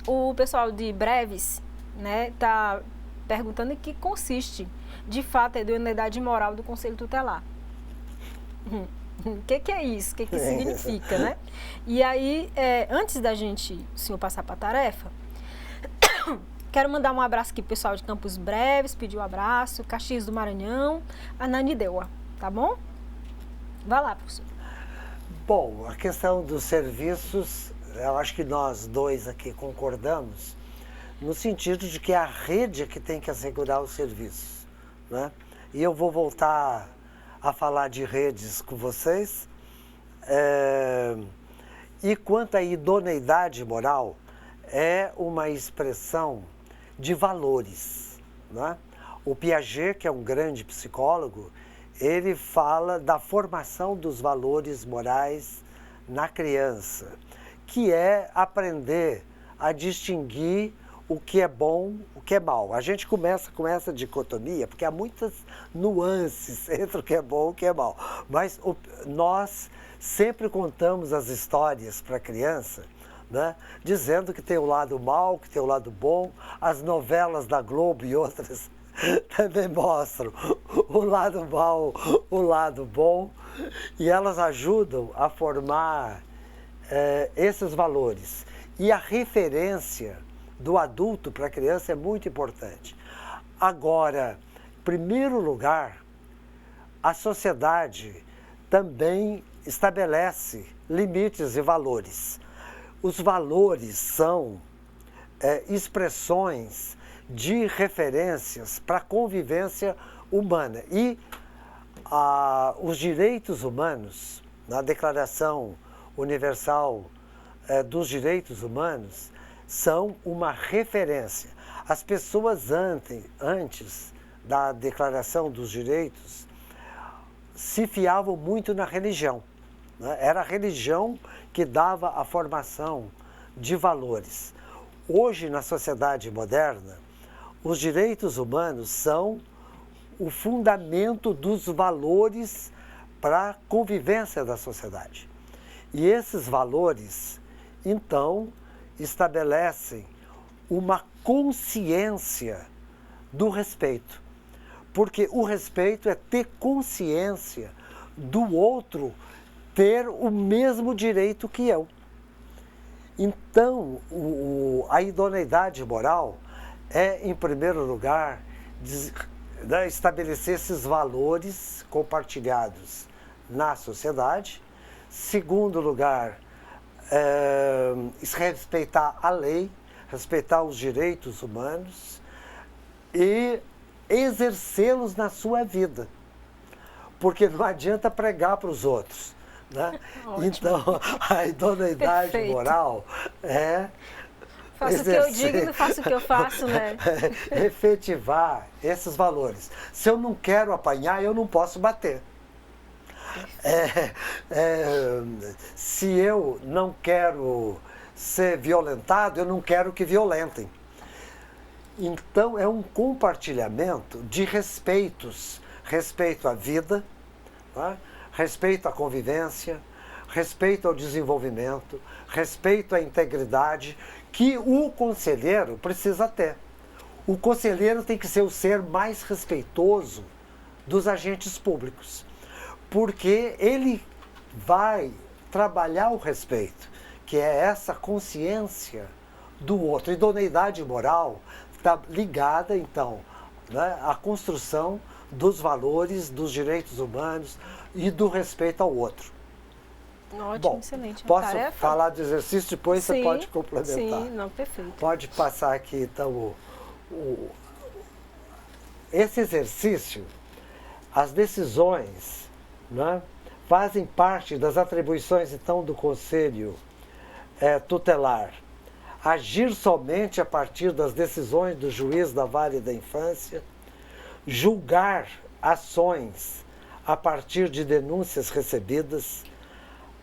o pessoal de Breves, né, está perguntando em que consiste, de fato, a idoneidade moral do Conselho Tutelar. O que é isso? O que significa, né? E aí, antes da gente, o senhor passar para a tarefa, quero mandar um abraço aqui pro pessoal de Campos Breves, pedir um abraço, Caxias do Maranhão, Ananindeua, tá bom? Vai lá, professor. Bom, a questão dos serviços, eu acho que nós dois aqui concordamos, no sentido de que a rede é que tem que assegurar os serviços, né? E eu vou voltar a falar de redes com vocês. E quanto à idoneidade moral, é uma expressão de valores, né? O Piaget, que é um grande psicólogo, ele fala da formação dos valores morais na criança, que é aprender a distinguir o que é bom, o que é mal. A gente começa com essa dicotomia, porque há muitas nuances entre o que é bom e o que é mal. Mas nós sempre contamos as histórias para a criança, né, dizendo que tem o lado mal, que tem o lado bom. As novelas da Globo e outras também mostram o lado mau, o lado bom, e elas ajudam a formar esses valores. E a referência do adulto para a criança é muito importante. Agora, em primeiro lugar, a sociedade também estabelece limites e valores. Os valores são expressões de referências para a convivência humana. E os direitos humanos, na Declaração Universal dos Direitos Humanos, são uma referência. As pessoas antes da Declaração dos Direitos se fiavam muito na religião, né? Era a religião que dava a formação de valores. Hoje, na sociedade moderna, os direitos humanos são o fundamento dos valores para a convivência da sociedade. E esses valores, então, estabelecem uma consciência do respeito. Porque o respeito é ter consciência do outro ter o mesmo direito que eu. Então, a idoneidade moral é, em primeiro lugar, estabelecer esses valores compartilhados na sociedade. Segundo lugar, respeitar a lei, respeitar os direitos humanos e exercê-los na sua vida. Porque não adianta pregar para os outros, né? Então, a idoneidade Perfeito. Moral é faço o que eu digo e não faço o que eu faço, né? Efetivar esses valores. Se eu não quero apanhar, eu não posso bater. Se eu não quero ser violentado, eu não quero que violentem. Então, é um compartilhamento de respeitos. Respeito à vida, né? Respeito à convivência, respeito ao desenvolvimento, respeito à integridade, que o conselheiro precisa ter. O conselheiro tem que ser o ser mais respeitoso dos agentes públicos, porque ele vai trabalhar o respeito, que é essa consciência do outro. Idoneidade moral está ligada, então, né, à construção dos valores, dos direitos humanos e do respeito ao outro. Ótimo, bom, excelente. Posso tarefa? falar do exercício, depois Sim, você pode complementar. Sim, não, perfeito. Pode passar aqui, então, esse exercício, as decisões, né, fazem parte das atribuições, então, do Conselho Tutelar. Agir somente a partir das decisões do juiz da vara da infância, julgar ações a partir de denúncias recebidas,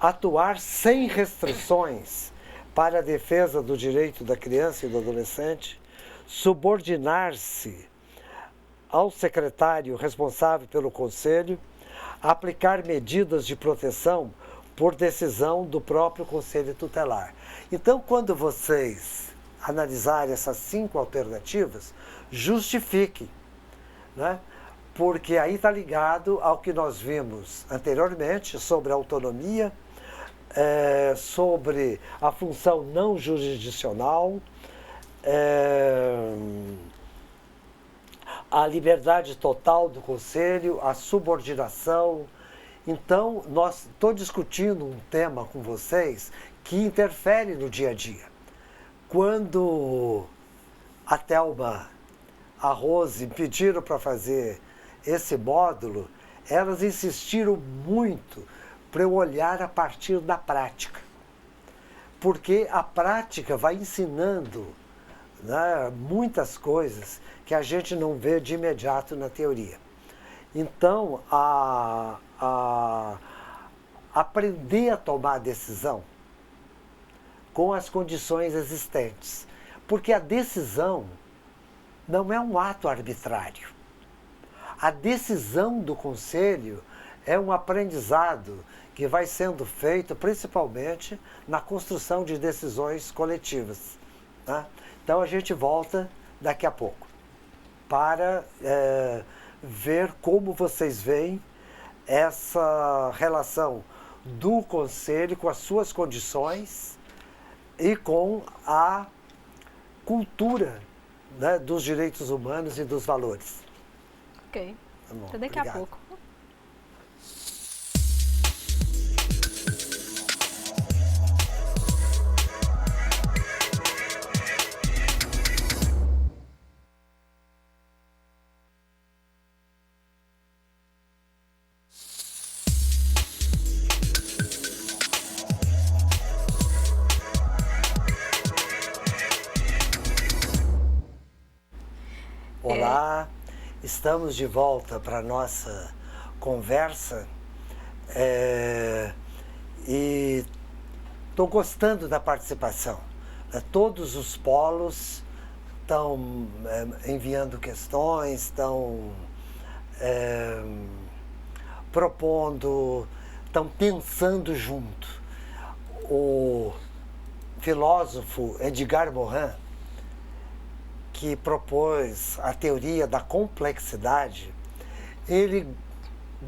atuar sem restrições para a defesa do direito da criança e do adolescente, subordinar-se ao secretário responsável pelo Conselho, aplicar medidas de proteção por decisão do próprio Conselho Tutelar. Então, quando vocês analisarem essas 5 alternativas, justifiquem, né? Porque aí está ligado ao que nós vimos anteriormente sobre a autonomia, sobre a função não jurisdicional, a liberdade total do Conselho, a subordinação. Então, estou discutindo um tema com vocês que interfere no dia a dia. Quando a Thelma, a Rose pediram para fazer esse módulo, elas insistiram muito para eu olhar a partir da prática. Porque a prática vai ensinando, né, muitas coisas que a gente não vê de imediato na teoria. Então, aprender a tomar decisão com as condições existentes. Porque a decisão não é um ato arbitrário. A decisão do Conselho é um aprendizado que vai sendo feito principalmente na construção de decisões coletivas, né? Então a gente volta daqui a pouco. para ver como vocês veem essa relação do Conselho com as suas condições e com a cultura, né, dos direitos humanos e dos valores. Ok. Tá bom, Até daqui obrigado. a pouco. Olá, estamos de volta para a nossa conversa e estou gostando da participação. Todos os polos estão enviando questões, estão propondo, estão pensando junto. O filósofo Edgar Morin, que propôs a teoria da complexidade, ele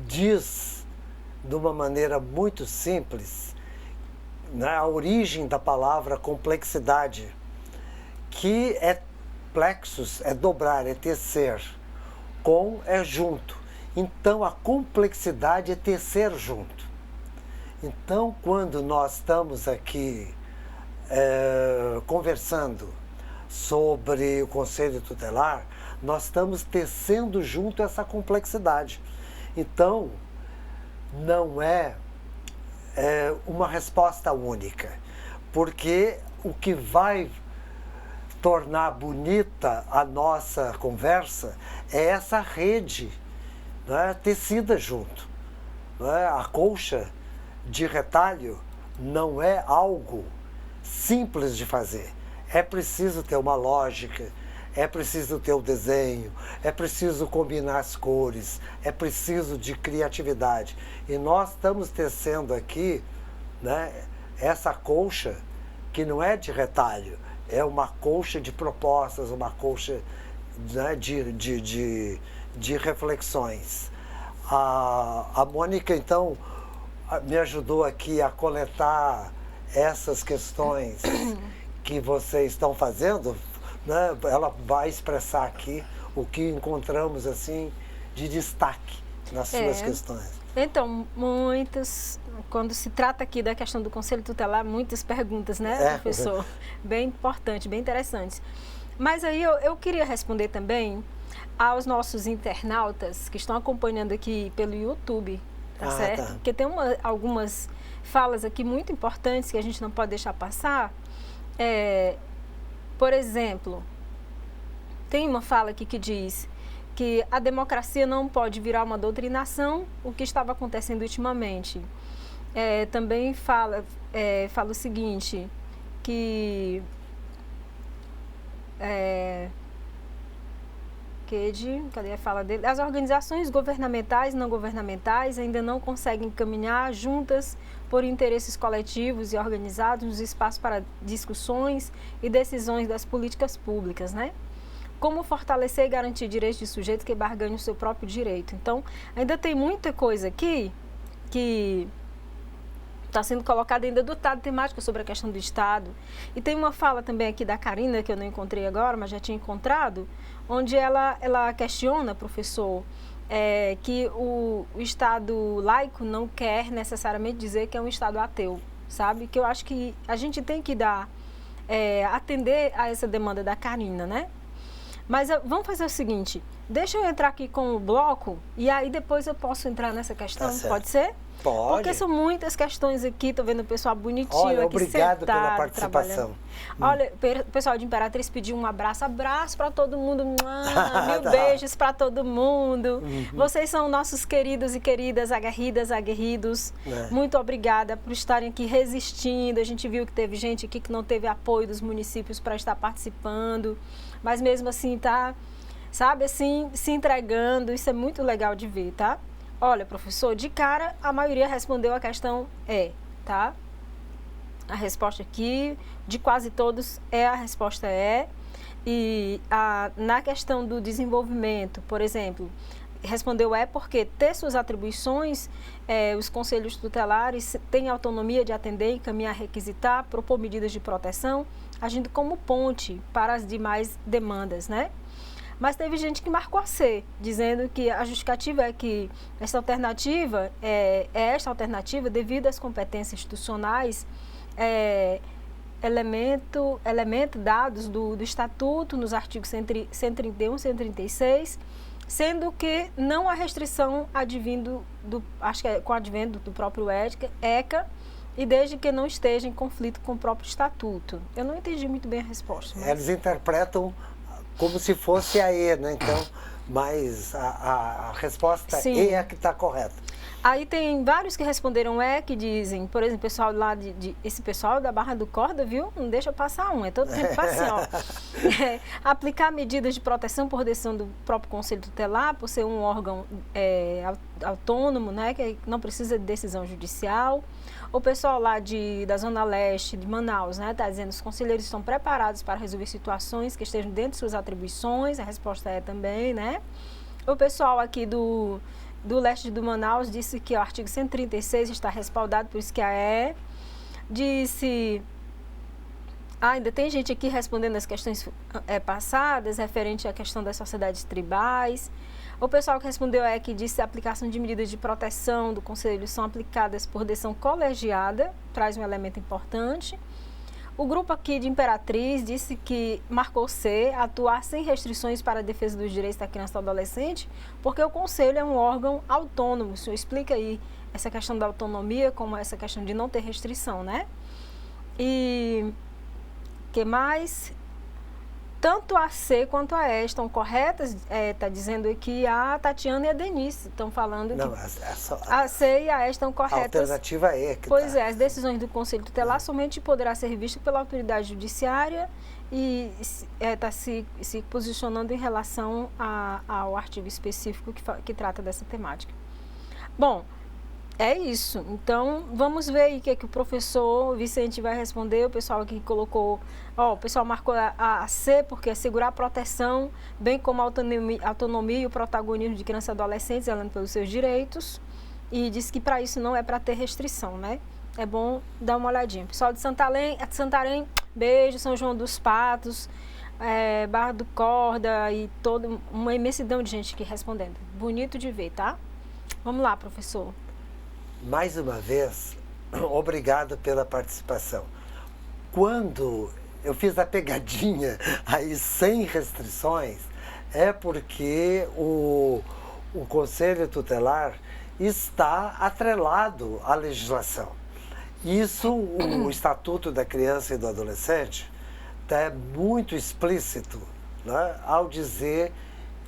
diz de uma maneira muito simples, né, a origem da palavra complexidade, que é plexus, é dobrar, é tecer, com é junto. Então a complexidade é tecer junto. Então quando nós estamos aqui conversando sobre o Conselho Tutelar, nós estamos tecendo junto essa complexidade. Então, não é uma resposta única, porque o que vai tornar bonita a nossa conversa é essa rede, né, tecida junto. Né? A colcha de retalho não é algo simples de fazer. É preciso ter uma lógica, é preciso ter o desenho, é preciso combinar as cores, é preciso de criatividade. E nós estamos tecendo aqui, né, essa colcha que não é de retalho, é uma colcha de propostas, uma colcha, né, de reflexões. A Mônica, então, me ajudou aqui a coletar essas questões que vocês estão fazendo, né? Ela vai expressar aqui o que encontramos assim de destaque nas suas questões. Então, muitas, quando se trata aqui da questão do Conselho Tutelar, muitas perguntas, né, professor? Bem importante, bem interessantes. Mas aí eu queria responder também aos nossos internautas que estão acompanhando aqui pelo YouTube, tá certo? Tá. Porque tem algumas falas aqui muito importantes que a gente não pode deixar passar. Por exemplo, tem uma fala aqui que diz que a democracia não pode virar uma doutrinação, o que estava acontecendo ultimamente. Também fala o seguinte, que cadê a fala dele? As organizações governamentais e não governamentais ainda não conseguem caminhar juntas por interesses coletivos e organizados nos espaços para discussões e decisões das políticas públicas, né? Como fortalecer e garantir direitos de sujeitos que barganham o seu próprio direito. Então, ainda tem muita coisa aqui que está sendo colocada ainda do dado temático sobre a questão do Estado. E tem uma fala também aqui da Karina, que eu não encontrei agora, mas já tinha encontrado, onde ela questiona, professor, que o Estado laico não quer necessariamente dizer que é um Estado ateu, sabe? Que eu acho que a gente tem que atender a essa demanda da Karina, né? Mas vamos fazer o seguinte, deixa eu entrar aqui com o bloco e aí depois eu posso entrar nessa questão, pode ser? Pode. Porque são muitas questões aqui, estou vendo o pessoal bonitinho. Olha, aqui obrigado sentado, pela participação. Olha, o pessoal de Imperatriz pediu um abraço para todo mundo, mil beijos para todo mundo. Vocês são nossos queridos e queridas, aguerridas, aguerridos. Muito obrigada por estarem aqui resistindo. A gente viu que teve gente aqui que não teve apoio dos municípios para estar participando, mas mesmo assim tá, sabe, assim, se entregando. Isso é muito legal de ver, tá? Olha, professor, de cara, a maioria respondeu a questão tá? A resposta aqui, de quase todos, a resposta é. E na questão do desenvolvimento, por exemplo, respondeu porque ter suas atribuições, os conselhos tutelares têm autonomia de atender, encaminhar, requisitar, propor medidas de proteção, agindo como ponte para as demais demandas, né? Mas teve gente que marcou a C, dizendo que a justificativa é que essa alternativa esta alternativa devido às competências institucionais, elemento dados do Estatuto nos artigos 131 e 136, sendo que não há restrição advindo acho que com o advento do próprio ECA, e desde que não esteja em conflito com o próprio Estatuto. Eu não entendi muito bem a resposta. Mas... Eles interpretam como se fosse a E, né? Então, mas a resposta Sim. E é a que está correta. Aí tem vários que responderam que dizem, por exemplo, pessoal lá esse pessoal da Barra do Corda, viu? Não deixa passar é todo tempo assim, ó. Aplicar medidas de proteção por decisão do próprio Conselho Tutelar, por ser um órgão autônomo, né? Que não precisa de decisão judicial. O pessoal lá da Zona Leste de Manaus, né? Está dizendo que os conselheiros estão preparados para resolver situações que estejam dentro de suas atribuições. A resposta é também, né? O pessoal aqui do leste do Manaus disse que o artigo 136 está respaldado, por isso que disse... ainda tem gente aqui respondendo as questões passadas, referente à questão das sociedades tribais. O pessoal que respondeu que disse que a aplicação de medidas de proteção do Conselho são aplicadas por decisão colegiada, traz um elemento importante. O grupo aqui de Imperatriz disse que marcou C, atuar sem restrições para a defesa dos direitos da criança e do adolescente, porque o Conselho é um órgão autônomo. O senhor explica aí essa questão da autonomia, como essa questão de não ter restrição, né? E o que mais? Tanto a C quanto a E estão corretas, está dizendo aqui a Tatiana e a Denise estão falando não, que a C e a E estão corretas. A alternativa E. Pois as decisões do Conselho Tutelar somente poderá ser vista pela autoridade judiciária e está se posicionando em relação ao artigo específico que trata dessa temática. Bom, é isso. Então, vamos ver aí o que o professor Vicente vai responder. O pessoal aqui colocou... o pessoal marcou a C, porque assegurar a proteção, bem como a autonomia e o protagonismo de crianças e adolescentes, zelando pelos seus direitos. E disse que para isso não é para ter restrição, né? É bom dar uma olhadinha. Pessoal de Santarém, beijo. São João dos Patos, Barra do Corda e toda uma imensidão de gente aqui respondendo. Bonito de ver, tá? Vamos lá, professor. Mais uma vez, obrigado pela participação. Quando eu fiz a pegadinha aí sem restrições, é porque o Conselho Tutelar está atrelado à legislação. Isso, o Estatuto da Criança e do Adolescente, é muito explícito, né, ao dizer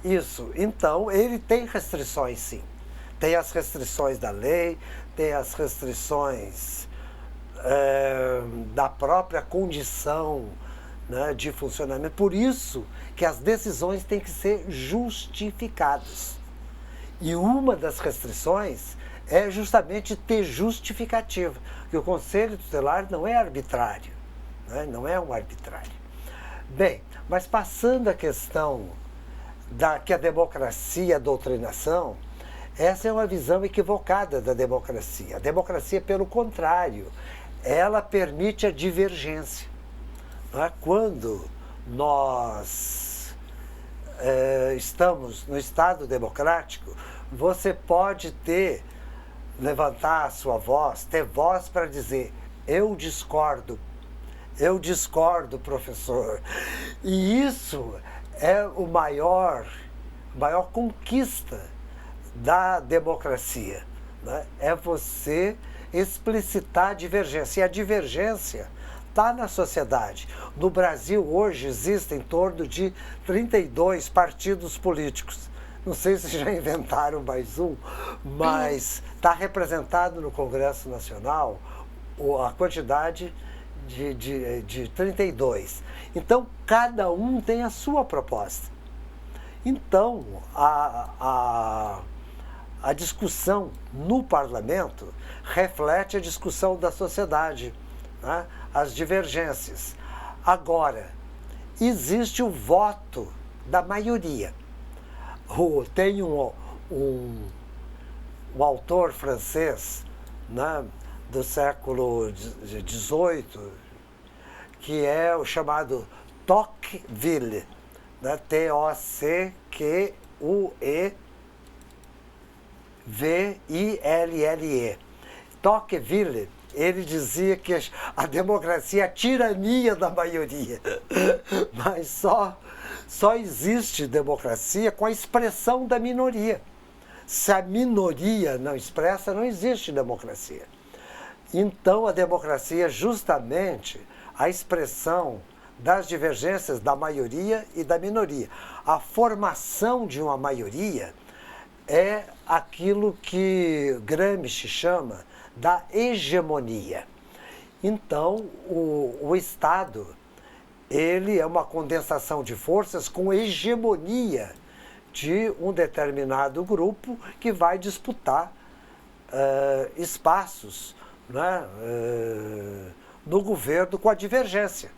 isso. Então, ele tem restrições, sim. Tem as restrições da lei, tem as restrições da própria condição, né, de funcionamento. Por isso que as decisões têm que ser justificadas. E uma das restrições é justamente ter justificativa, que o Conselho Tutelar não é arbitrário, né, não é um arbitrário. Bem, mas passando a questão que a democracia, a doutrinação, essa é uma visão equivocada da democracia. A democracia, pelo contrário, ela permite a divergência. Quando nós estamos no Estado democrático, você pode levantar a sua voz, ter voz para dizer, eu discordo, professor. E isso é a maior conquista da democracia, né? É você explicitar a divergência. E a divergência está na sociedade. No Brasil, hoje, existem em torno de 32 partidos políticos. Não sei se já inventaram mais um, mas está representado no Congresso Nacional a quantidade de 32. Então, cada um tem a sua proposta. Então, a discussão no parlamento reflete a discussão da sociedade, né, as divergências. Agora, existe o voto da maioria. Tem um autor francês, né, do século XVIII, que é o chamado Tocqueville, né, Tocqueville. Tocqueville, ele dizia que a democracia é a tirania da maioria, mas só existe democracia com a expressão da minoria. Se a minoria não expressa, não existe democracia. Então, a democracia é justamente a expressão das divergências da maioria e da minoria. A formação de uma maioria é aquilo que Gramsci chama da hegemonia. Então, o Estado, ele é uma condensação de forças com hegemonia de um determinado grupo que vai disputar espaços, né, no governo com a divergência.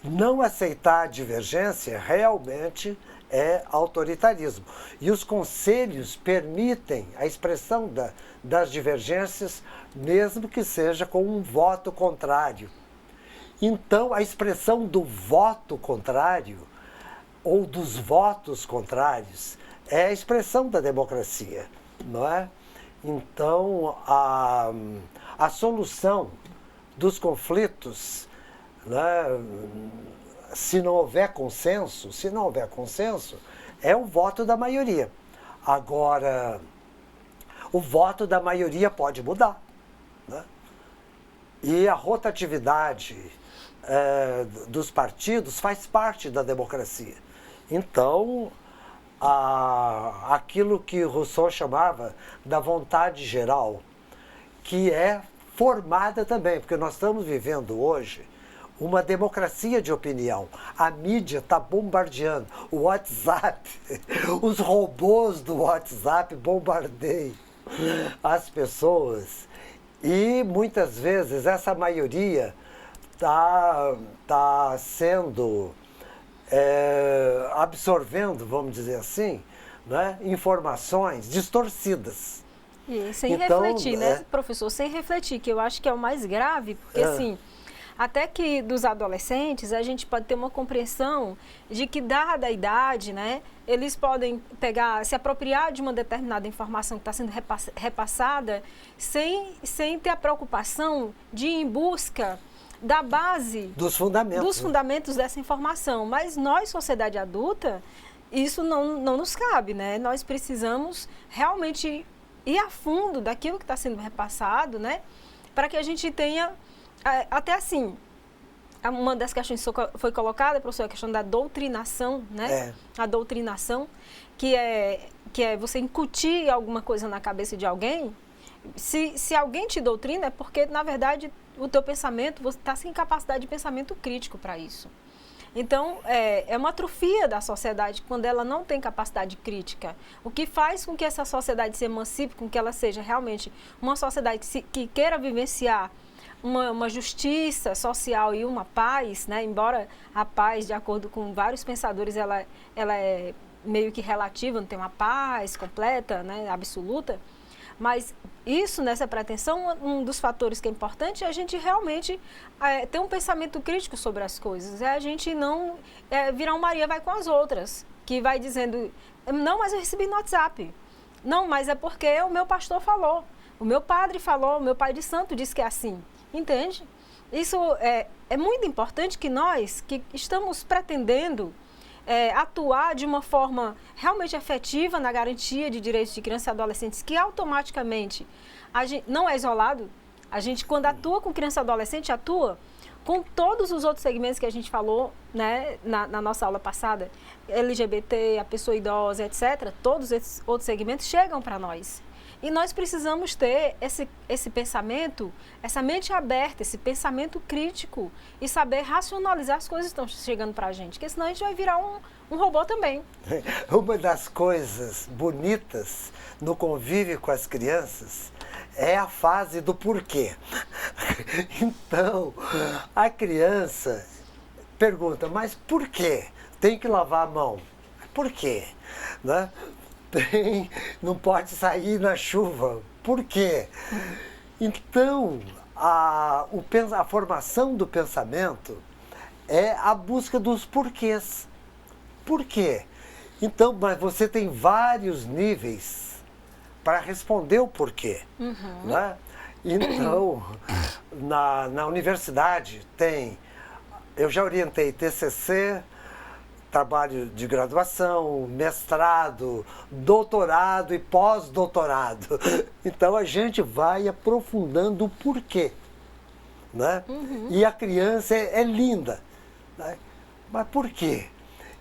Não aceitar a divergência realmente é autoritarismo. E os conselhos permitem a expressão das divergências, mesmo que seja com um voto contrário. Então, a expressão do voto contrário ou dos votos contrários é a expressão da democracia, não é? Então, a solução dos conflitos, né, se não houver consenso, é o voto da maioria. Agora, o voto da maioria pode mudar, né? E a rotatividade dos partidos faz parte da democracia. Então, aquilo que Rousseau chamava da vontade geral, que é formada também, porque nós estamos vivendo hoje uma democracia de opinião. A mídia está bombardeando. O WhatsApp, os robôs do WhatsApp bombardeiam as pessoas. E muitas vezes essa maioria está sendo absorvendo, vamos dizer assim, né, informações distorcidas. E sem refletir, né, professor? Sem refletir, que eu acho que é o mais grave, porque assim, até que dos adolescentes a gente pode ter uma compreensão de que, dada a idade, né, eles podem se apropriar de uma determinada informação que está sendo repassada sem ter a preocupação de ir em busca da base dos fundamentos dessa informação. Mas nós, sociedade adulta, isso não nos cabe, né? Nós precisamos realmente ir a fundo daquilo que está sendo repassado, né? Para que a gente tenha, até assim, uma das questões que foi colocada, professor, a questão da doutrinação, né? A doutrinação, que é você incutir alguma coisa na cabeça de alguém. Se alguém te doutrina, é porque, na verdade, o teu pensamento, você está sem capacidade de pensamento crítico para isso. Então, é uma atrofia da sociedade quando ela não tem capacidade crítica. O que faz com que essa sociedade se emancipe, com que ela seja realmente uma sociedade que queira vivenciar uma justiça social e uma paz, né? Embora a paz, de acordo com vários pensadores, ela é meio que relativa, não tem uma paz completa, né? Absoluta. Mas isso, nessa pretensão, um dos fatores que é importante é a gente realmente ter um pensamento crítico sobre as coisas. É a gente não virar um Maria vai com as outras, que vai dizendo, não, mas eu recebi no WhatsApp. Não, mas é porque o meu pastor falou, o meu padre falou, o meu pai de santo disse que é assim. Entende? Isso é muito importante que nós, que estamos pretendendo atuar de uma forma realmente efetiva na garantia de direitos de crianças e adolescentes, que automaticamente a gente não é isolado. A gente, quando atua com criança e adolescente, atua com todos os outros segmentos que a gente falou, né, na nossa aula passada, LGBT, a pessoa idosa, etc. Todos esses outros segmentos chegam para nós. E nós precisamos ter esse pensamento, essa mente aberta, esse pensamento crítico e saber racionalizar as coisas que estão chegando para a gente, porque senão a gente vai virar um robô também. Uma das coisas bonitas no convívio com as crianças é a fase do porquê. Então, a criança pergunta, mas por quê? Tem que lavar a mão. Por quê? Né? Não pode sair na chuva. Por quê? Então, a formação do pensamento é a busca dos porquês. Por quê? Então, mas você tem vários níveis para responder o porquê. Né? Então, na universidade eu já orientei TCC, trabalho de graduação, mestrado, doutorado e pós-doutorado. Então a gente vai aprofundando o porquê. Né? E a criança é linda. Né? Mas por quê?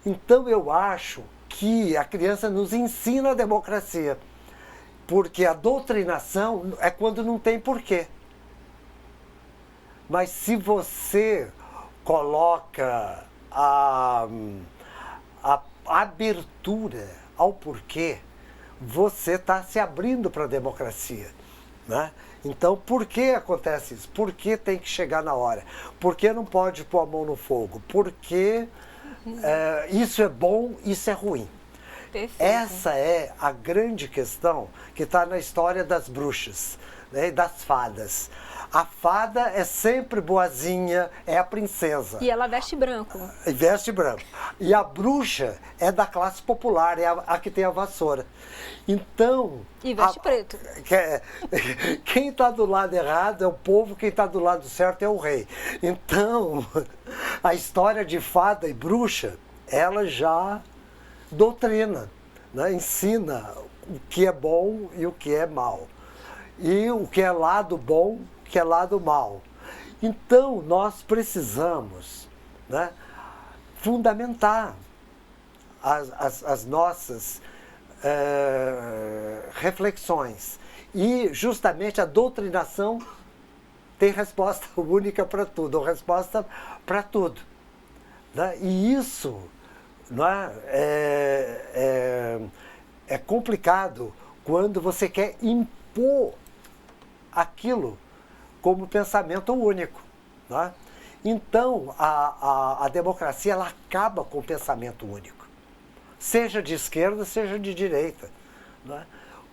Então eu acho que a criança nos ensina a democracia. Porque a doutrinação é quando não tem porquê. Mas se você coloca a abertura ao porquê, você está se abrindo para a democracia. Né? Então, por que acontece isso? Por que tem que chegar na hora? Por que não pode pôr a mão no fogo? Por que isso é bom, isso é ruim? Perfeito. Essa é a grande questão que está na história das bruxas, né, e das fadas. A fada é sempre boazinha, é a princesa. E ela veste branco. E veste branco. E a bruxa é da classe popular, é a que tem a vassoura. Então... E veste preto. Quem está do lado errado é o povo, quem está do lado certo é o rei. Então, a história de fada e bruxa, ela já doutrina, né? Ensina o que é bom e o que é mal. E o que é lado bom, o que é lado mal. Então, nós precisamos, né, fundamentar as nossas reflexões. E, justamente, a doutrinação tem resposta única para tudo, ou resposta para tudo. Né? E isso, né, é complicado quando você quer impor aquilo como pensamento único. Né? Então, a democracia ela acaba com o pensamento único, seja de esquerda, seja de direita. Né?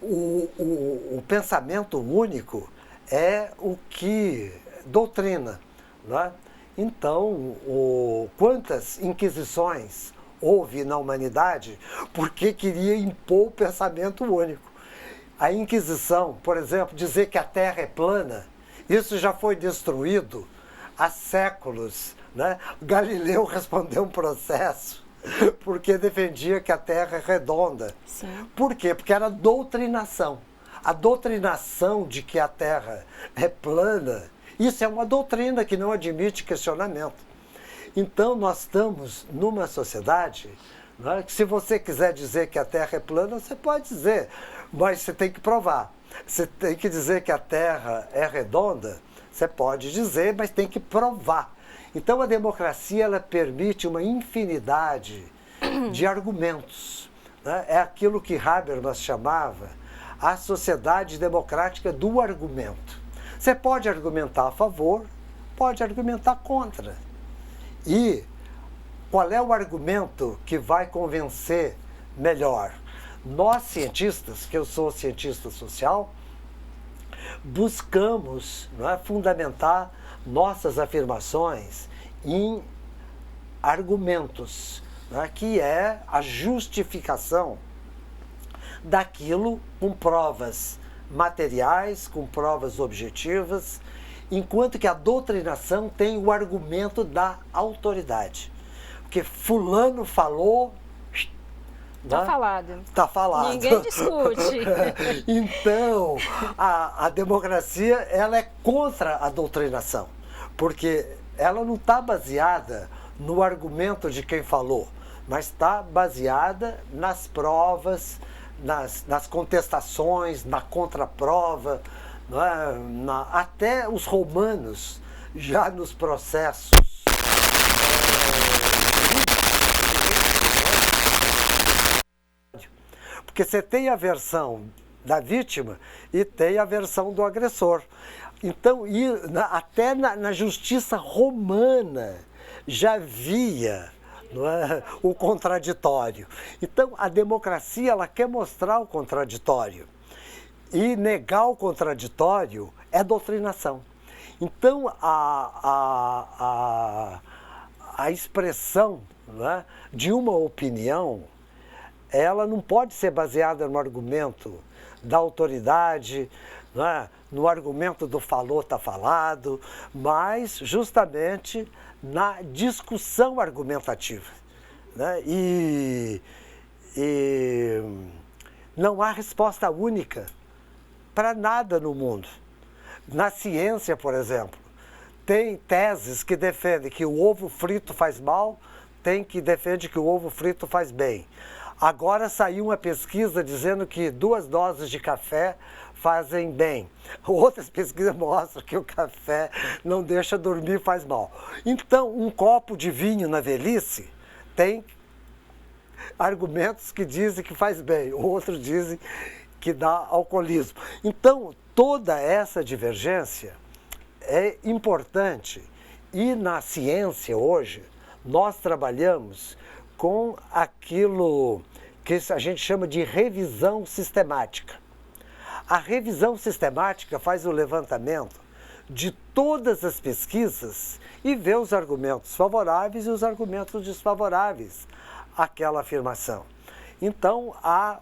O pensamento único é o que doutrina. Né? Então, quantas inquisições houve na humanidade porque queria impor o pensamento único. A Inquisição, por exemplo, dizer que a Terra é plana, isso já foi destruído há séculos. Né? Galileu respondeu um processo porque defendia que a Terra é redonda. Sim. Por quê? Porque era doutrinação. A doutrinação de que a Terra é plana, isso é uma doutrina que não admite questionamento. Então, nós estamos numa sociedade, né, que se você quiser dizer que a Terra é plana, você pode dizer, mas você tem que provar. Você tem que dizer que a Terra é redonda, você pode dizer, mas tem que provar. Então, a democracia ela permite uma infinidade de argumentos. Né? É aquilo que Habermas chamava a sociedade democrática do argumento. Você pode argumentar a favor, pode argumentar contra. E qual é o argumento que vai convencer melhor? Nós, cientistas, que eu sou cientista social, buscamos, não é, fundamentar nossas afirmações em argumentos, não é, que é a justificação daquilo com provas materiais, com provas objetivas, enquanto que a doutrinação tem o argumento da autoridade. Porque fulano falou... Está falado. Está falado. Ninguém discute. Então, a democracia ela é contra a doutrinação, porque ela não está baseada no argumento de quem falou, mas está baseada nas provas, nas contestações, na contraprova, não é? Até os romanos, já nos processos. Porque você tem a versão da vítima e tem a versão do agressor. Então, até na justiça romana já havia, não é, o contraditório. Então, a democracia ela quer mostrar o contraditório. E negar o contraditório é doutrinação. Então, a expressão, não é, de uma opinião, ela não pode ser baseada no argumento da autoridade, não é? No argumento do falou, está falado, mas justamente na discussão argumentativa. Né? E não há resposta única para nada no mundo. Na ciência, por exemplo, tem teses que defendem que o ovo frito faz mal, tem que defende que o ovo frito faz bem. Agora saiu uma pesquisa dizendo que 2 doses de café fazem bem. Outras pesquisas mostram que o café não deixa dormir e faz mal. Então, um copo de vinho na velhice tem argumentos que dizem que faz bem, outros dizem que dá alcoolismo. Então, toda essa divergência é importante. E na ciência hoje, nós trabalhamos com aquilo que a gente chama de revisão sistemática. A revisão sistemática faz o levantamento de todas as pesquisas e vê os argumentos favoráveis e os argumentos desfavoráveis àquela afirmação. Então, há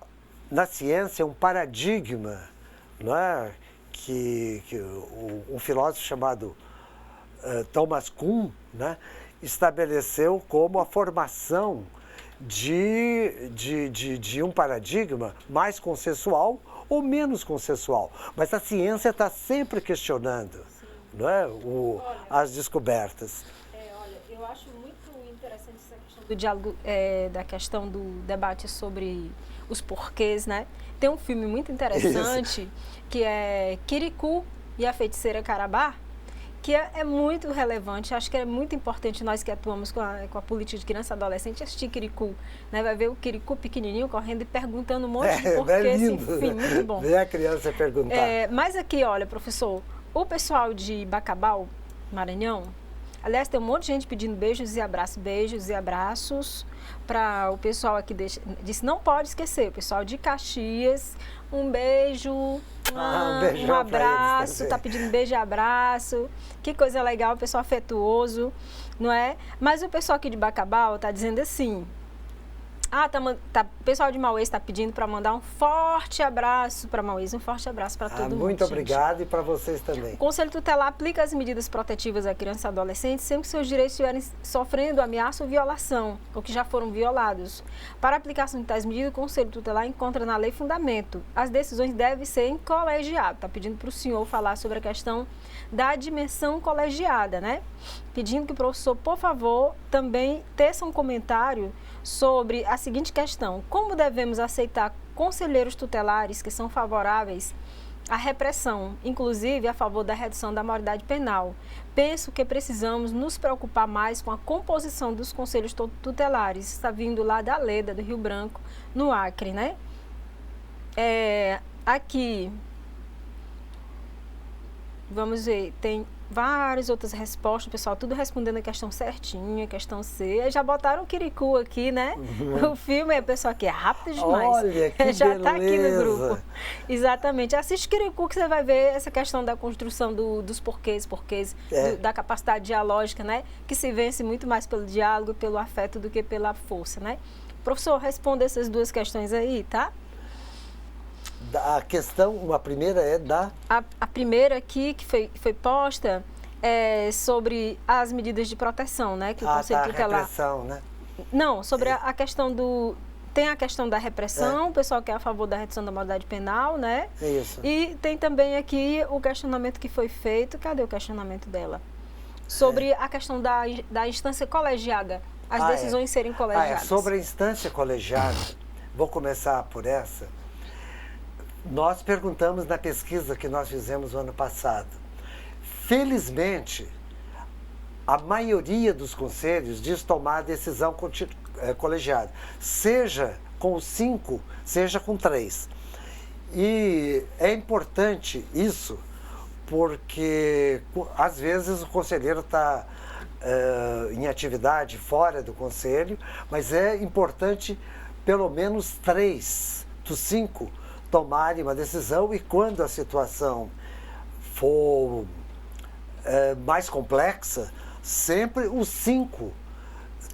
na ciência um paradigma, não é? que um filósofo chamado Thomas Kuhn, né, estabeleceu como a formação de um paradigma mais consensual ou menos consensual. Mas a ciência está sempre questionando, não é? As descobertas. Olha, eu acho muito interessante essa questão do diálogo, da questão do debate sobre os porquês, né? Tem um filme muito interessante que é Kirikou e a Feiticeira Karabá, que é muito relevante. Acho que é muito importante nós que atuamos com a política de criança e adolescente assistir Kirikou, né? Vai ver o Kirikou pequenininho correndo e perguntando um monte de porquês, enfim, muito bom. Ver a criança perguntar. Mas aqui, olha, professor, o pessoal de Bacabal, Maranhão, aliás, tem um monte de gente pedindo beijos e abraços para o pessoal aqui, disse, não pode esquecer, o pessoal de Caxias, um beijo, um abraço, tá pedindo beijo e abraço, que coisa legal, o pessoal afetuoso, não é? Mas o pessoal aqui de Bacabal tá dizendo assim, o pessoal de Maués está pedindo para mandar um forte abraço para Maués, um forte abraço para todo mundo. Muito obrigado, e para vocês também. O Conselho Tutelar aplica as medidas protetivas à criança e adolescente sempre que seus direitos estiverem sofrendo ameaça ou violação, ou que já foram violados. Para a aplicação de tais medidas, o Conselho Tutelar encontra na lei fundamento. As decisões devem ser em colegiado. Está pedindo para o senhor falar sobre a questão da dimensão colegiada, né? Pedindo que o professor, por favor, também teça um comentário sobre a seguinte questão: como devemos aceitar conselheiros tutelares que são favoráveis à repressão, inclusive a favor da redução da maioridade penal? Penso que precisamos nos preocupar mais com a composição dos conselhos tutelares. Está vindo lá da Leda, do Rio Branco, no Acre, né? Aqui, vamos ver, tem várias outras respostas, pessoal, tudo respondendo a questão certinha, a questão C. Já botaram o Kirikou aqui, né? O filme, a pessoa aqui é rápido demais. Olha, que já está aqui no beleza. grupo. Exatamente. Assiste Kirikou que você vai ver essa questão da construção dos porquês, da capacidade dialógica, né? Que se vence muito mais pelo diálogo, pelo afeto do que pela força, né? Professor, responda essas duas questões aí, tá? A questão, a primeira é da... A primeira aqui, que foi posta, é sobre as medidas de proteção, né? Que o Conselho Tutelar... repressão, né? Não, sobre a questão do... Tem a questão da repressão, o pessoal que é a favor da redução da maioridade penal, né? Isso. E tem também aqui o questionamento que foi feito, cadê o questionamento dela? Sobre a questão da instância colegiada, as decisões serem colegiadas. Sobre a instância colegiada, vou começar por essa. nós perguntamos na pesquisa que nós fizemos no ano passado. Felizmente, a maioria dos conselhos diz tomar a decisão colegiada, seja com 5, seja com 3. E é importante isso, porque às vezes o conselheiro está em atividade fora do conselho, mas é importante pelo menos 3 dos 5 tomarem uma decisão, e quando a situação for mais complexa, sempre os 5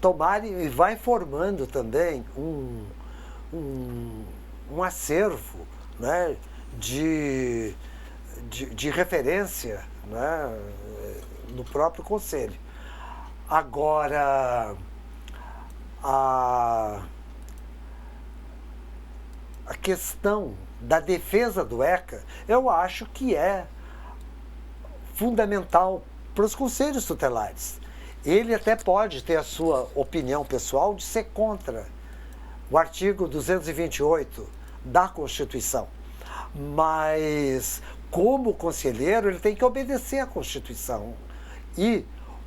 tomarem, e vai formando também um acervo, né, de referência, né, no próprio conselho. Agora, a questão da defesa do ECA, eu acho que é fundamental para os conselhos tutelares. Ele até pode ter a sua opinião pessoal de ser contra o artigo 228 da Constituição, mas como conselheiro ele tem que obedecer à Constituição e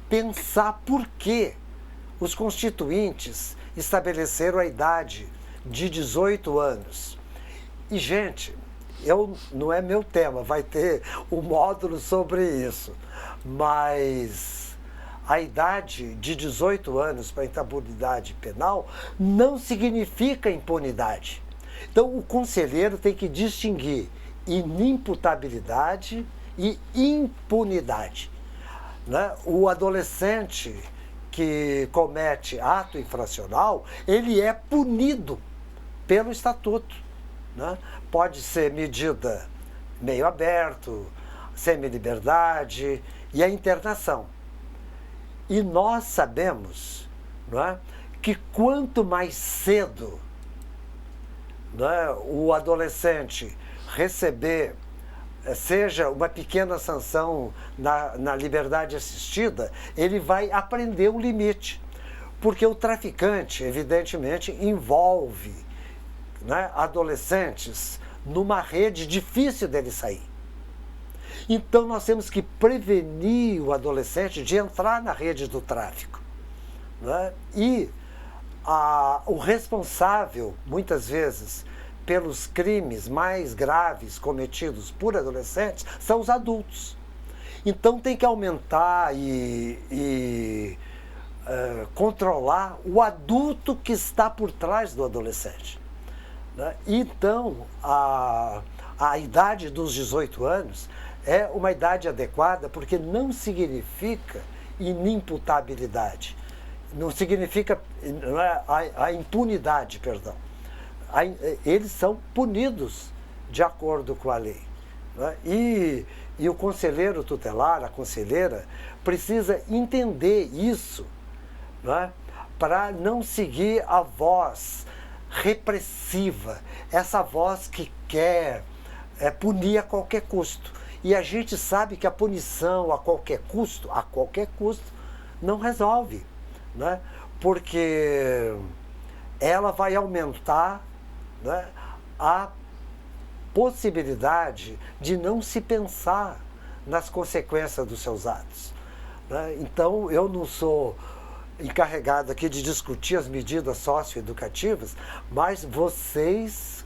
pensar por que os constituintes estabeleceram a idade de 18 anos. E, gente, não é meu tema, vai ter um módulo sobre isso, mas a idade de 18 anos para imputabilidade penal não significa impunidade. Então, o conselheiro tem que distinguir inimputabilidade e impunidade, né? O adolescente que comete ato infracional, ele é punido pelo estatuto, né? Pode ser medida meio aberto, semi-liberdade e a internação. E nós sabemos, não é, que quanto mais cedo, não é, o adolescente receber, seja uma pequena sanção na liberdade assistida, ele vai aprender o limite. Porque o traficante, evidentemente, envolve, né, adolescentes numa rede difícil dele sair. Então nós temos que prevenir o adolescente de entrar na rede do tráfico, né? E o responsável, muitas vezes, pelos crimes mais graves cometidos por adolescentes são os adultos. Então tem que aumentar e controlar o adulto que está por trás do adolescente, né? Então a idade dos 18 anos é uma idade adequada, porque não significa inimputabilidade, não significa a impunidade, perdão. Eles são punidos de acordo com a lei, né? E o conselheiro tutelar, a conselheira, precisa entender isso, né? Para não seguir a voz repressiva, essa voz que quer punir a qualquer custo. E a gente sabe que a punição a qualquer custo, não resolve, né? Porque ela vai aumentar, né, a possibilidade de não se pensar nas consequências dos seus atos, né? Então, eu não sou encarregado aqui de discutir as medidas socioeducativas, mas vocês,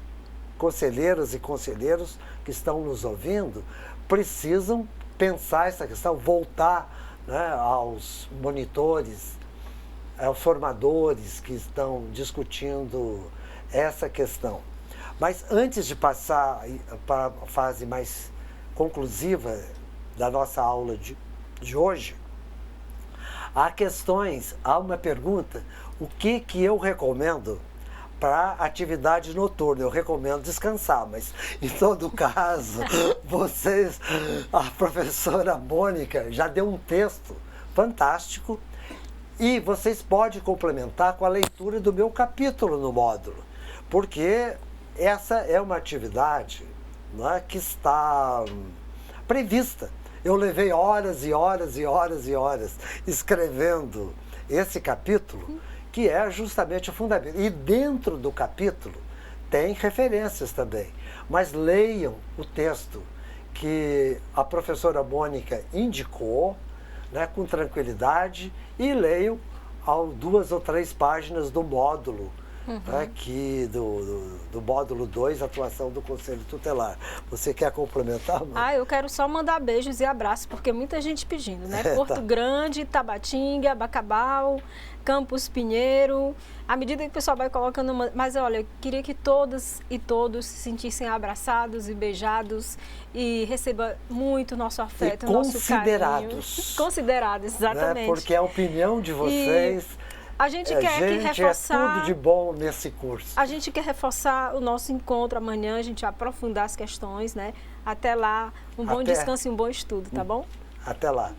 conselheiras e conselheiros que estão nos ouvindo, precisam pensar essa questão, voltar, né, aos monitores, aos formadores que estão discutindo essa questão. Mas antes de passar para a fase mais conclusiva da nossa aula de hoje, há uma pergunta: o que eu recomendo para atividade noturna? Eu recomendo descansar, mas em todo caso, a professora Mônica já deu um texto fantástico e vocês podem complementar com a leitura do meu capítulo no módulo, porque essa é uma atividade, né, que está prevista. Eu levei horas e horas e horas e horas escrevendo esse capítulo, que é justamente o fundamento. E dentro do capítulo tem referências também, mas leiam o texto que a professora Mônica indicou, né, com tranquilidade, e leiam 2 ou 3 páginas do módulo, né, do módulo 2, atuação do Conselho Tutelar. Você quer complementar, Mônica? Eu quero só mandar beijos e abraços, porque muita gente pedindo, né? Porto Grande, Tabatinga, Bacabal, Campos Pinheiro. À medida que o pessoal vai colocando... Mas olha, eu queria que todas e todos se sentissem abraçados e beijados e receba muito nosso afeto, nosso carinho. Considerados, exatamente. Né? Porque a opinião de vocês... A gente quer reforçar... é tudo de bom nesse curso. A gente quer reforçar o nosso encontro amanhã, a gente vai aprofundar as questões, né? Até lá, um bom descanso e um bom estudo, tá bom? Até lá.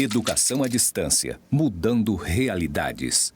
Educação à distância, mudando realidades.